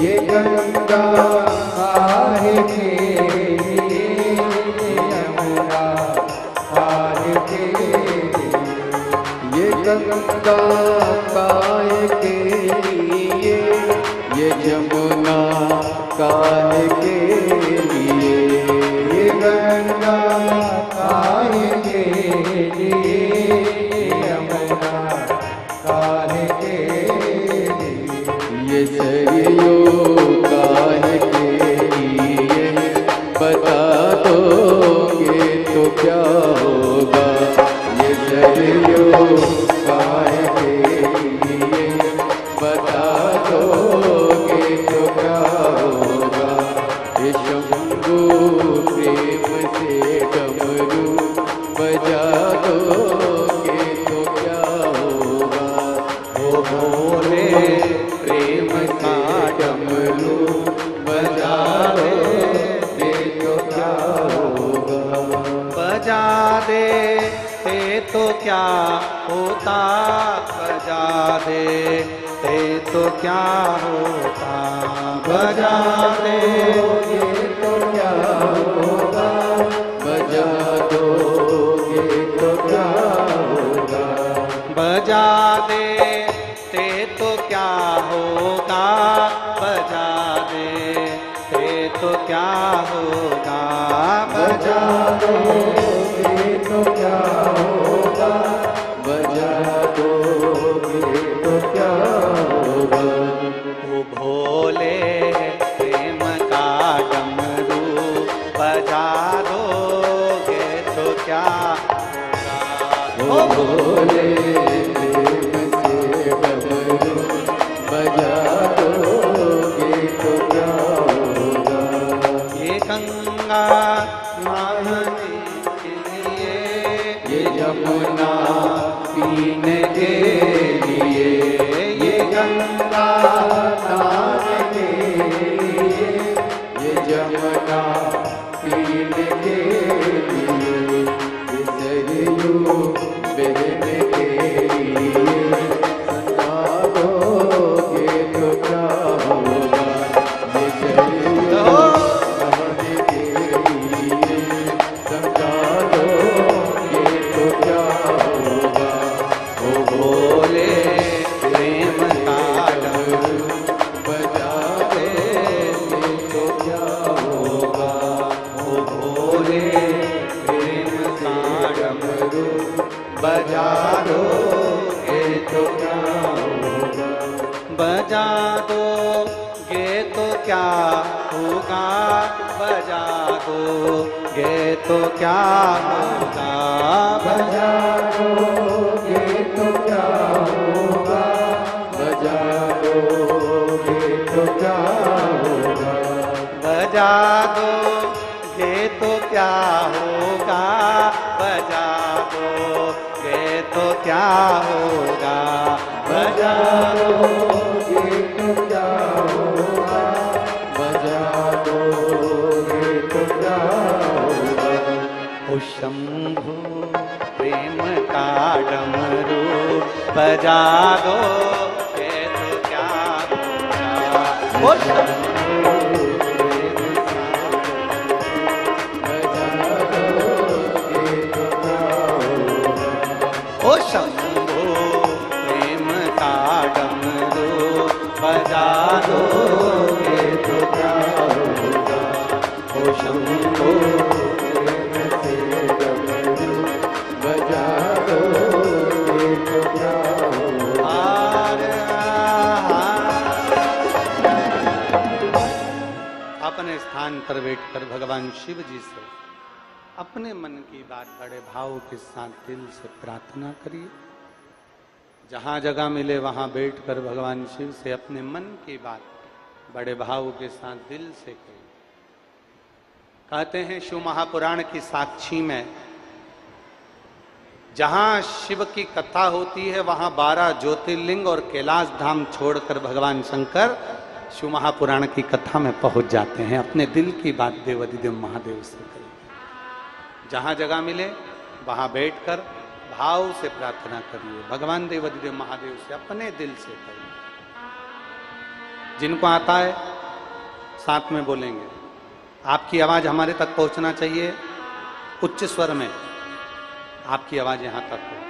ये गंगा काहे के लिए, यमुना काहे के लिए, ये गंगा काहे के लिए, ये यमुना काहे के लिए, ये गंगा काहे के लिए, यमुना काहे के लिए, ये सरयू काहे के लिए, बता दोगे तो क्या होगा, ये सरयू काहे के लिए, बता दोगे तो क्या होगा, ये शंभू प्रेम से डमरू बजा दोगे तो क्या होगा, ओ भोले प्रेम का डमरू बजा दोगे तो क्या होगा, बजा दे तो क्या होता, बजा दे तो क्या होता, बजा दे तो क्या होगा, बजा दोगे तो क्या होगा, बजा दे तो क्या होगा, बजा दे तो क्या होगा, बजा दोगे तो क्या होगा, बजा दोगे तो क्या होगा, वो भोले प्रेम का डमरू बजा दोगे तो क्या होगा, ओ भोले प्रेम से डमरू बजा दोगे तो क्या होगा, ये गंगा नहाने के लिए, ये यमुना पीने के लिए, ये गंगा नहाने के लिए, ये यमुना पीने के लिए, ये सरयू बहने के लिए, सदा दोगे तो क्या होगा, ये सरयू बहने के लिए, सदा दोगे तो क्या होगा, ओ भोले प्रेम का डमरू बजा दोगे तो क्या होगा, ओ भोले प्रेम का डमरू बजा दोगे तो क्या होगा, बजा दोगे तो क्या होगा, बजा दोगे तो क्या होगा, बजा दोगे तो क्या होगा, बजा दोगे तो क्या होगा, बजा दोगे तो क्या होगा, बजा दोगे तो क्या होगा, बजा दोगे तो क्या होगा, बजा दोगे तो क्या होगा, ओ शंभु प्रेम का डमरू बजा दोगे तो क्या होगा, ओ शंभु बजा दोगे तो क्या होगा, ओ शंभु प्रेम का डमरू बजा दोगे तो क्या होगा, ओ शंभु प्रेम से डमरू बजा दोगे तो क्या होगा, अपने स्थान पर बैठकर भगवान शिव जी से अपने मन की बात बड़े भाव के साथ दिल से प्रार्थना करिए। जहां जगह मिले वहां बैठकर भगवान शिव से अपने मन की बात बड़े भाव के साथ दिल से कहिए। कहते हैं शिव महापुराण की साक्षी में जहां शिव की कथा होती है वहां 12 ज्योतिर्लिंग और कैलाश धाम छोड़कर भगवान शंकर शिव महापुराण की कथा में पहुंच जाते हैं। अपने दिल की बात देवाधिदेव महादेव से करिए। जहां जगह मिले वहां बैठकर भाव से प्रार्थना करिए। भगवान देवाधिदेव महादेव से अपने दिल से करिए। जिनको आता है साथ में बोलेंगे। आपकी आवाज हमारे तक पहुंचना चाहिए उच्च स्वर में, आपकी आवाज यहां तक पहुंचे।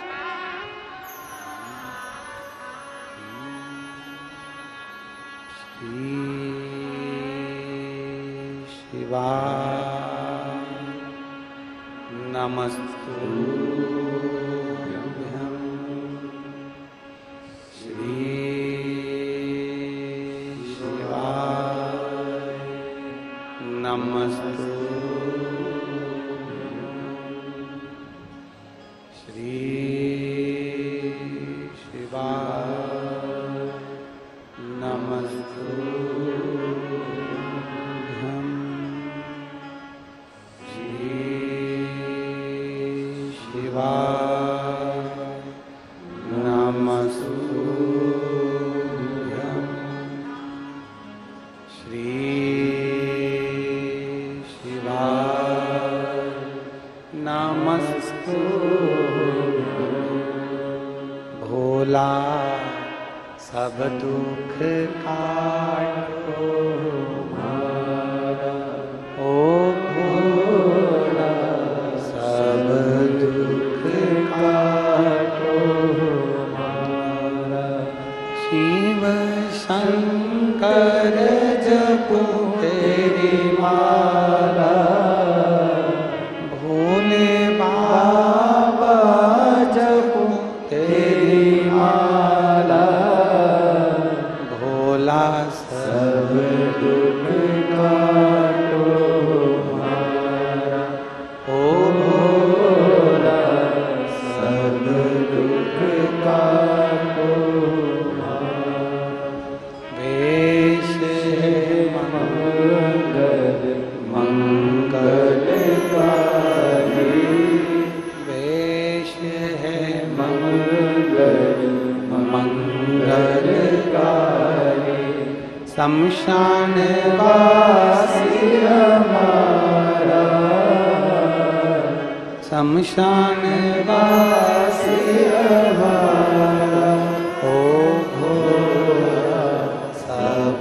शिवाय नमस्तुभ्यं श्री शिवाय नमस्तुभ्यं श्री शिवाय नमस्तुभ्यं श्री शिवाय नमस्तुभ्यं भोला सब दुख काटो हमारा, ओ भोला सब दुख काटो हमारा। शिव शंकर जपो तेरी माला, भोले बाबा जपो तेरी माला, भोला सब दुख काटो हमारा, ओ भोला सब दुख काटो हमारा। वेश है मंगल मंगलकारी, वेश है मंगल मंगलकारी, शमशान वासी हमारा, शमशान वासी हमारा, ओ भोला सब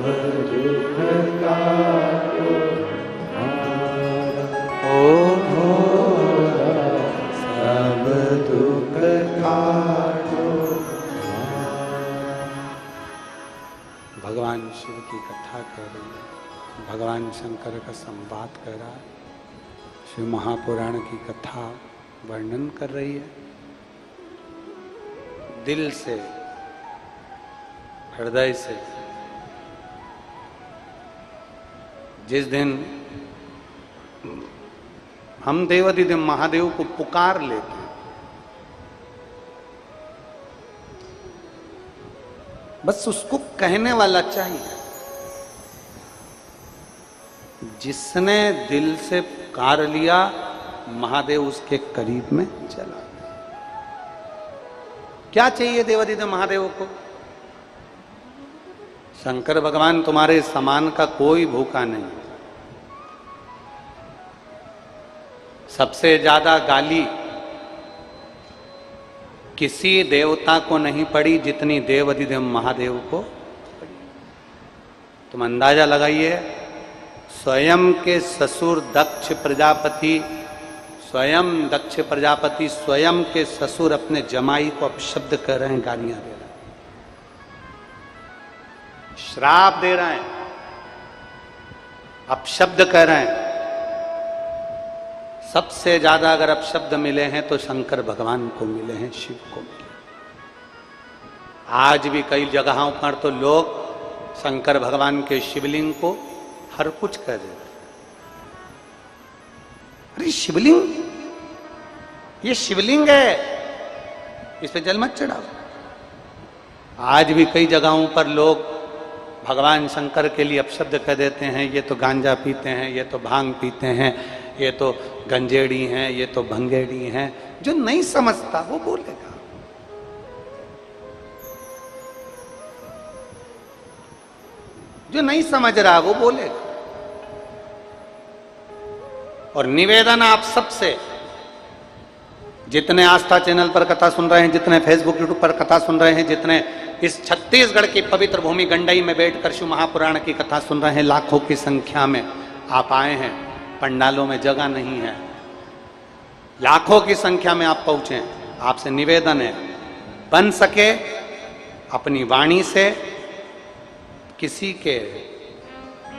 दुख काटो हमारा, ओ भोला सब दुख काटो हमारा। भगवान शिव की कथा कर रही है, भगवान शंकर का संवाद कर रहा है, शिव महापुराण की कथा वर्णन कर रही है। दिल से, हृदय से जिस दिन हम देवाधिदेव महादेव को पुकार लेते हैं, बस उसको कहने वाला चाहिए। जिसने दिल से पुकार लिया, महादेव उसके करीब में चला। क्या चाहिए देवाधिदेव महादेव को? शंकर भगवान तुम्हारे समान का कोई भूखा नहीं। सबसे ज्यादा गाली किसी देवता को नहीं पड़ी जितनी देवाधिदेव महादेव को पड़ी। तुम अंदाजा लगाइए, स्वयं के ससुर दक्ष प्रजापति, स्वयं दक्ष प्रजापति स्वयं के ससुर अपने जमाई को अपशब्द कर रहे हैं, गालियां दे रहे हैं, श्राप दे रहे हैं, अपशब्द कर रहे हैं। सबसे ज्यादा अगर अपशब्द मिले हैं तो शंकर भगवान को मिले हैं, शिव को मिले। आज भी कई जगहों पर तो लोग शंकर भगवान के शिवलिंग को हर कुछ कह देते। अरे शिवलिंग, ये शिवलिंग है, इस पे जल मत चढ़ाओ। आज भी कई जगहों पर लोग भगवान शंकर के लिए अपशब्द कह देते हैं, ये तो गांजा पीते हैं, ये तो भांग पीते हैं, ये तो गंजेड़ी हैं, ये तो भंगेड़ी हैं। जो नहीं समझता वो बोलेगा। जो नहीं समझ रहा वो बोलेगा। और निवेदन आप सबसे, जितने आस्था चैनल पर कथा सुन रहे हैं, जितने फेसबुक यूट्यूब पर कथा सुन रहे हैं, जितने इस छत्तीसगढ़ की पवित्र भूमि गंडई में बैठकर शिव महापुराण की कथा सुन रहे हैं। लाखों की संख्या में आप आए हैं, पंडालों में जगह नहीं है, लाखों की संख्या में आप पहुंचे। आपसे निवेदन है, बन सके अपनी वाणी से किसी के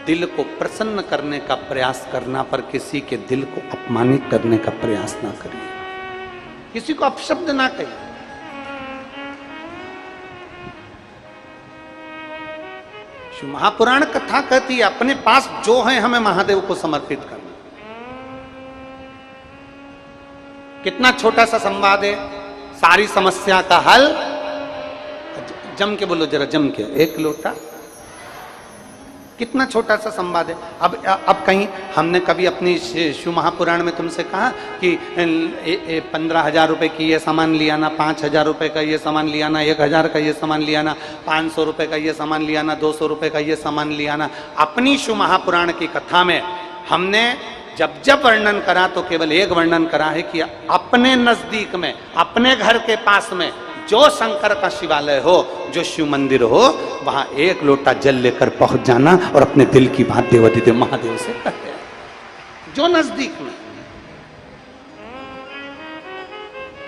दिल को प्रसन्न करने का प्रयास करना, पर किसी के दिल को अपमानित करने का प्रयास ना करिए, किसी को अपशब्द ना कहिए। शिव महापुराण कथा कहती है अपने पास जो है हमें महादेव को समर्पित करना। कितना छोटा सा संवाद है, सारी समस्या का हल। जम के बोलो जरा, जम के, एक लोटा। कितना छोटा सा संवाद है। अब कहीं हमने कभी अपनी शिव महापुराण में तुमसे कहा कि 15,000 रुपए की ये सामान लिया ना, 5,000 रुपए का ये सामान लिया ना, 1,000 का ये सामान लिया ना, 500 रुपए का ये सामान लिया ना, 200 रुपए का ये सामान लिया ना। अपनी शिव महापुराण की कथा में हमने जब जब वर्णन करा तो केवल एक वर्णन करा है कि अपने नजदीक में, अपने घर के पास में जो शंकर का शिवालय हो, जो शिव मंदिर हो, वहां एक लोटा जल लेकर पहुंच जाना और अपने दिल की बात देवाधिदेव महादेव से कह देना। जो नजदीक में,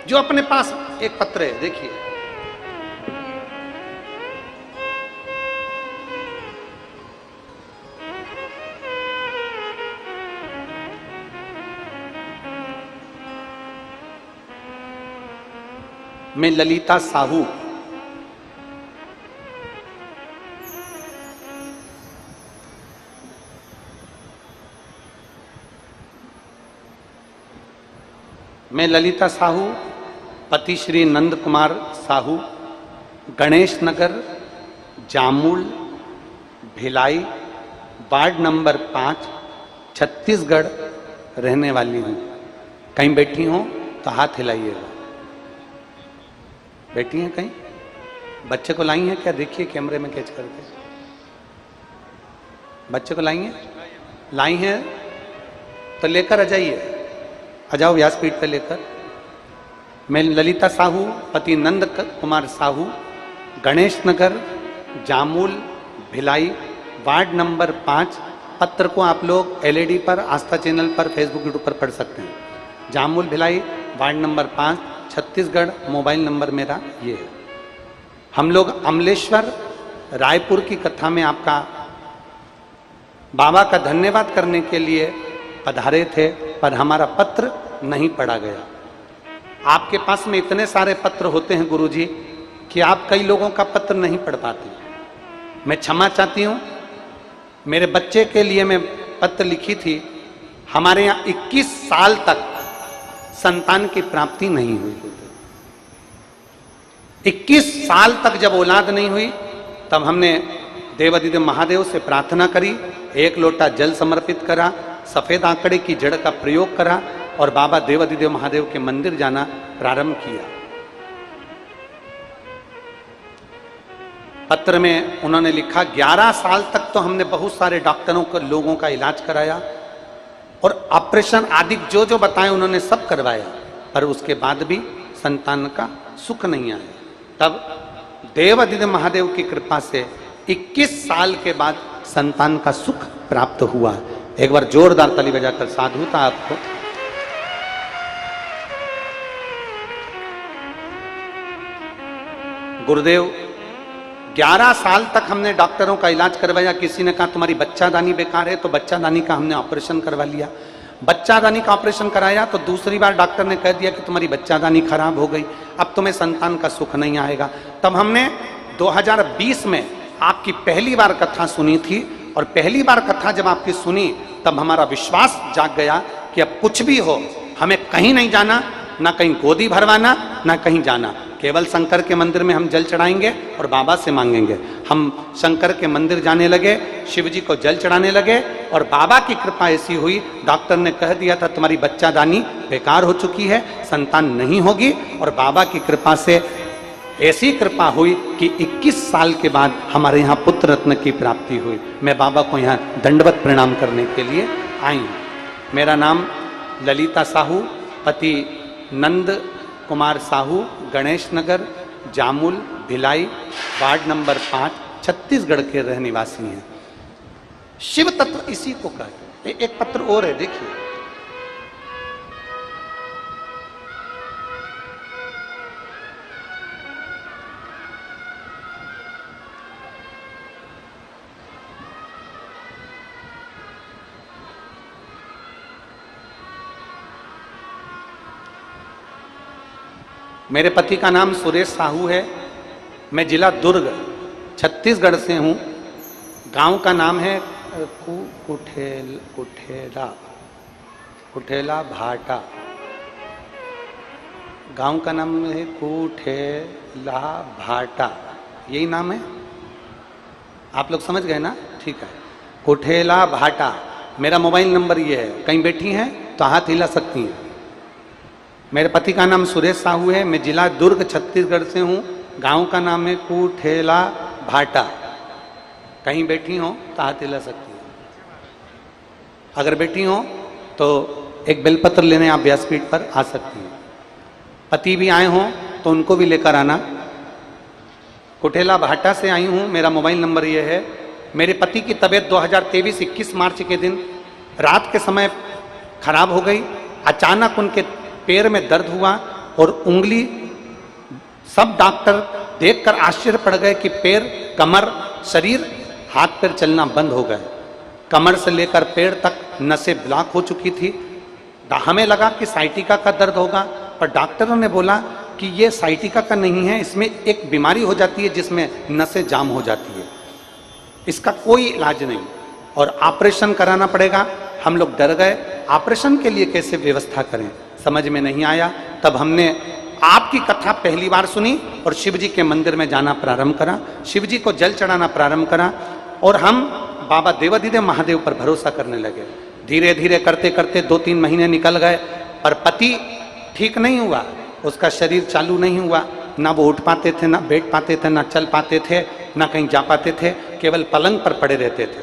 जो अपने पास एक पत्र है, देखिए मैं ललिता साहू, मैं ललिता साहू, पति श्री नंद कुमार साहू, गणेश नगर, जामुल, भिलाई, वार्ड नंबर 5, छत्तीसगढ़ रहने वाली हूं। कहीं बैठी हो तो हाथ हिलाइएगा। बैठी हैं कहीं? बच्चे को लाई हैं क्या? देखिए कैमरे में कैच करके। बच्चे को लाई हैं? लाई हैं तो लेकर आ जाइए, आ जाओ व्यासपीठ पे लेकर। मैं ललिता साहू, पति नंद कुमार साहू, गणेश नगर, जामुल, भिलाई, वार्ड नंबर 5। पत्र को आप लोग एलईडी पर, आस्था चैनल पर, फेसबुक यूट्यूब पर पढ़ सकते हैं। Jamul, Bhilai, ward number 5, Chhattisgarh. Mobile number मेरा ये है। हम लोग अमलेश्वर, रायपुर की कथा में आपका बाबा का धन्यवाद करने के लिए पधारे थे, पर हमारा पत्र नहीं पढ़ा गया। आपके पास में इतने सारे पत्र होते हैं गुरुजी कि आप कई लोगों का पत्र नहीं पढ़ पाते। मैं क्षमा चाहती हूँ। मेरे बच्चे के लिए मैं पत्र लिखी थी। हमारे यहाँ 21 साल तक संतान की प्राप्ति नहीं हुई। 21 साल तक जब औलाद नहीं हुई, तब हमने देवाधिदेव महादेव से प्रार्थना करी, एक लोटा जल समर्पित करा, सफेद आंकड़े की जड़ का प्रयोग करा और बाबा देवाधिदेव महादेव के मंदिर जाना प्रारंभ किया। पत्र में उन्होंने लिखा, 11 साल तक तो हमने बहुत सारे डॉक्टरों को, लोगों का इलाज कराया और ऑपरेशन आदि जो जो बताए उन्होंने सब करवाया, पर उसके बाद भी संतान का सुख नहीं आया। तब देवाधिदेव महादेव की कृपा से 21 साल के बाद संतान का सुख प्राप्त हुआ। एक बार जोरदार ताली बजाकर साधुता आपको। गुरुदेव, 11 साल तक हमने डॉक्टरों का इलाज करवाया। किसी ने कहा तुम्हारी बच्चादानी बेकार है, तो बच्चादानी का हमने ऑपरेशन करवा लिया। बच्चादानी का ऑपरेशन कराया तो दूसरी बार डॉक्टर ने कह दिया कि तुम्हारी बच्चादानी खराब हो गई, अब तुम्हें संतान का सुख नहीं आएगा। तब हमने 2020 में आपकी पहली बार कथा सुनी थी, और पहली बार कथा जब आपकी सुनी तब हमारा विश्वास जाग गया कि अब कुछ भी हो, हमें कहीं नहीं जाना, ना कहीं गोदी भरवाना, ना कहीं जाना। केवल शंकर के मंदिर में हम जल चढ़ाएंगे और बाबा से मांगेंगे। हम शंकर के मंदिर जाने लगे, शिव जी को जल चढ़ाने लगे, और बाबा की कृपा ऐसी हुई, डॉक्टर ने कह दिया था तुम्हारी बच्चादानी बेकार हो चुकी है, संतान नहीं होगी, और बाबा की कृपा से ऐसी कृपा हुई कि 21 साल के बाद हमारे यहाँ पुत्र रत्न की प्राप्ति हुई। मैं बाबा को यहाँ दंडवत प्रणाम करने के लिए आई हूँ। मेरा नाम ललिता साहू, पति नंद कुमार साहू, गणेश नगर, जामुल भिलाई वार्ड नंबर 5 छत्तीसगढ़ के रहने वासी हैं। शिव तत्व इसी को कहते हैं। एक पत्र और है, देखिए। मेरे पति का नाम सुरेश साहू है। मैं जिला दुर्ग छत्तीसगढ़ से हूँ। गांव का नाम है कुठेला भाटा। गांव का नाम है कुठेला भाटा, यही नाम है। आप लोग समझ गए ना? ठीक है, कुठेला भाटा। मेरा मोबाइल नंबर ये है। कहीं बैठी हैं तो हाथ हिला सकती हैं। मेरे पति का नाम सुरेश साहू है। मैं जिला दुर्ग छत्तीसगढ़ से हूँ। गांव का नाम है कुठेला भाटा। कहीं बैठी हो तो हाथ हिला सकती हो। अगर बैठी हो तो एक बेलपत्र लेने आप व्यासपीठ पर आ सकती हैं। पति भी आए हों तो उनको भी लेकर आना। कुठेला भाटा से आई हूँ। मेरा मोबाइल नंबर ये है। मेरे पति की तबीयत 2023 21 मार्च के दिन रात के समय खराब हो गई। अचानक उनके पैर में दर्द हुआ और उंगली, सब डॉक्टर देखकर आश्चर्य पड़ गए कि पैर, कमर, शरीर, हाथ पैर चलना बंद हो गए। कमर से लेकर पैर तक नसें ब्लॉक हो चुकी थी। हमें लगा कि साइटिका का दर्द होगा, पर डॉक्टरों ने बोला कि ये साइटिका का नहीं है, इसमें एक बीमारी हो जाती है जिसमें नसें जाम हो जाती है, इसका कोई इलाज नहीं और ऑपरेशन कराना पड़ेगा। हम लोग डर गए। ऑपरेशन के लिए कैसे व्यवस्था करें, समझ में नहीं आया। तब हमने आपकी कथा पहली बार सुनी और शिव जी के मंदिर में जाना प्रारंभ करा, शिव जी को जल चढ़ाना प्रारंभ करा और हम बाबा देवाधिदेव महादेव पर भरोसा करने लगे। धीरे धीरे करते करते 2-3 महीने निकल गए, पर पति ठीक नहीं हुआ। उसका शरीर चालू नहीं हुआ। ना वो उठ पाते थे, ना बैठ पाते थे, ना चल पाते थे, ना कहीं जा पाते थे, केवल पलंग पर पड़े रहते थे।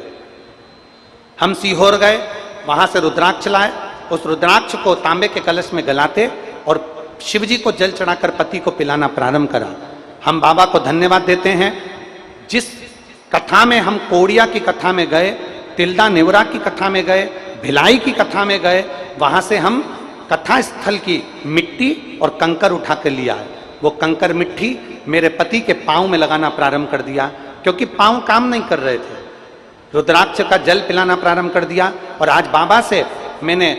हम सीहोर गए, वहां से रुद्राक्ष लाए। उस रुद्राक्ष को तांबे के कलश में गलाते और शिव जी को जल चढ़ाकर पति को पिलाना प्रारंभ करा। हम बाबा को धन्यवाद देते हैं। जिस कथा में हम कोड़िया की कथा में गए, तिल्दा नेवरा की कथा में गए, भिलाई की कथा में गए, वहां से हम कथा स्थल की मिट्टी और कंकर उठा कर लिया है। वो कंकर मिट्टी मेरे पति के पांव में लगाना प्रारंभ कर दिया, क्योंकि पांव काम नहीं कर रहे थे। रुद्राक्ष का जल पिलाना प्रारंभ कर दिया और आज बाबा से मैंने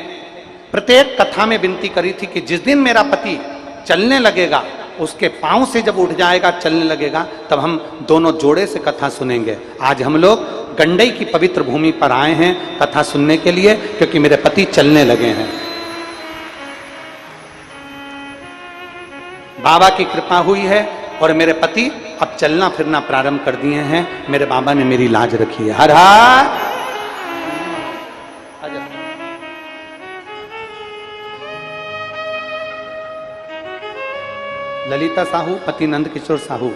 प्रत्येक कथा में विनती करी थी कि जिस दिन मेरा पति चलने लगेगा, उसके पांव से जब उठ जाएगा, चलने लगेगा, तब हम दोनों जोड़े से कथा सुनेंगे। आज हम लोग गंडई की पवित्र भूमि पर आए हैं कथा सुनने के लिए, क्योंकि मेरे पति चलने लगे हैं। बाबा की कृपा हुई है और मेरे पति अब चलना फिरना प्रारंभ कर दिए हैं। मेरे बाबा ने मेरी लाज रखी है। हर हर ललिता साहू, पति नंद किशोर साहू,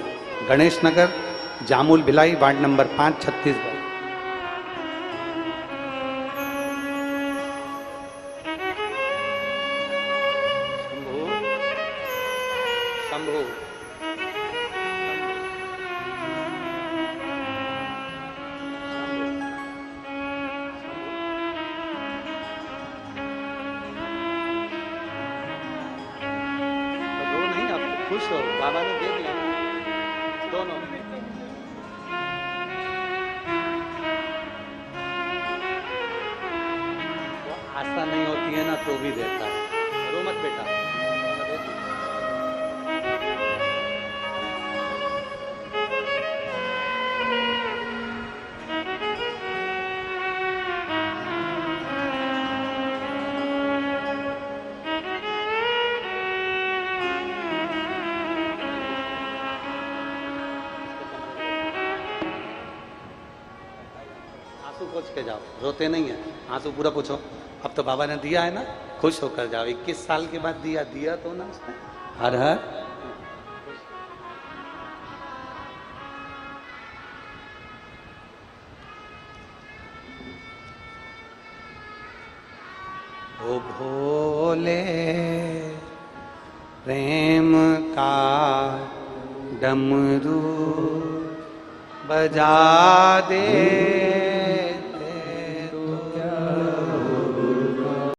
गणेश नगर, जामुल भिलाई, वार्ड नंबर 5, छत्तीसगढ़। शंभू खुश हो, बाबा ने दे दिया दोनों। वो आशा नहीं होती है ना तो भी देता है। रो मत बेटा। पूछ के जाओ, रोते नहीं है, आंसू पूरा पूछो। अब तो बाबा ने दिया है ना, खुश होकर जाओ। 21 साल के बाद दिया तो ना उसने। हर हर ओ भोले प्रेम का डमरू बजा दे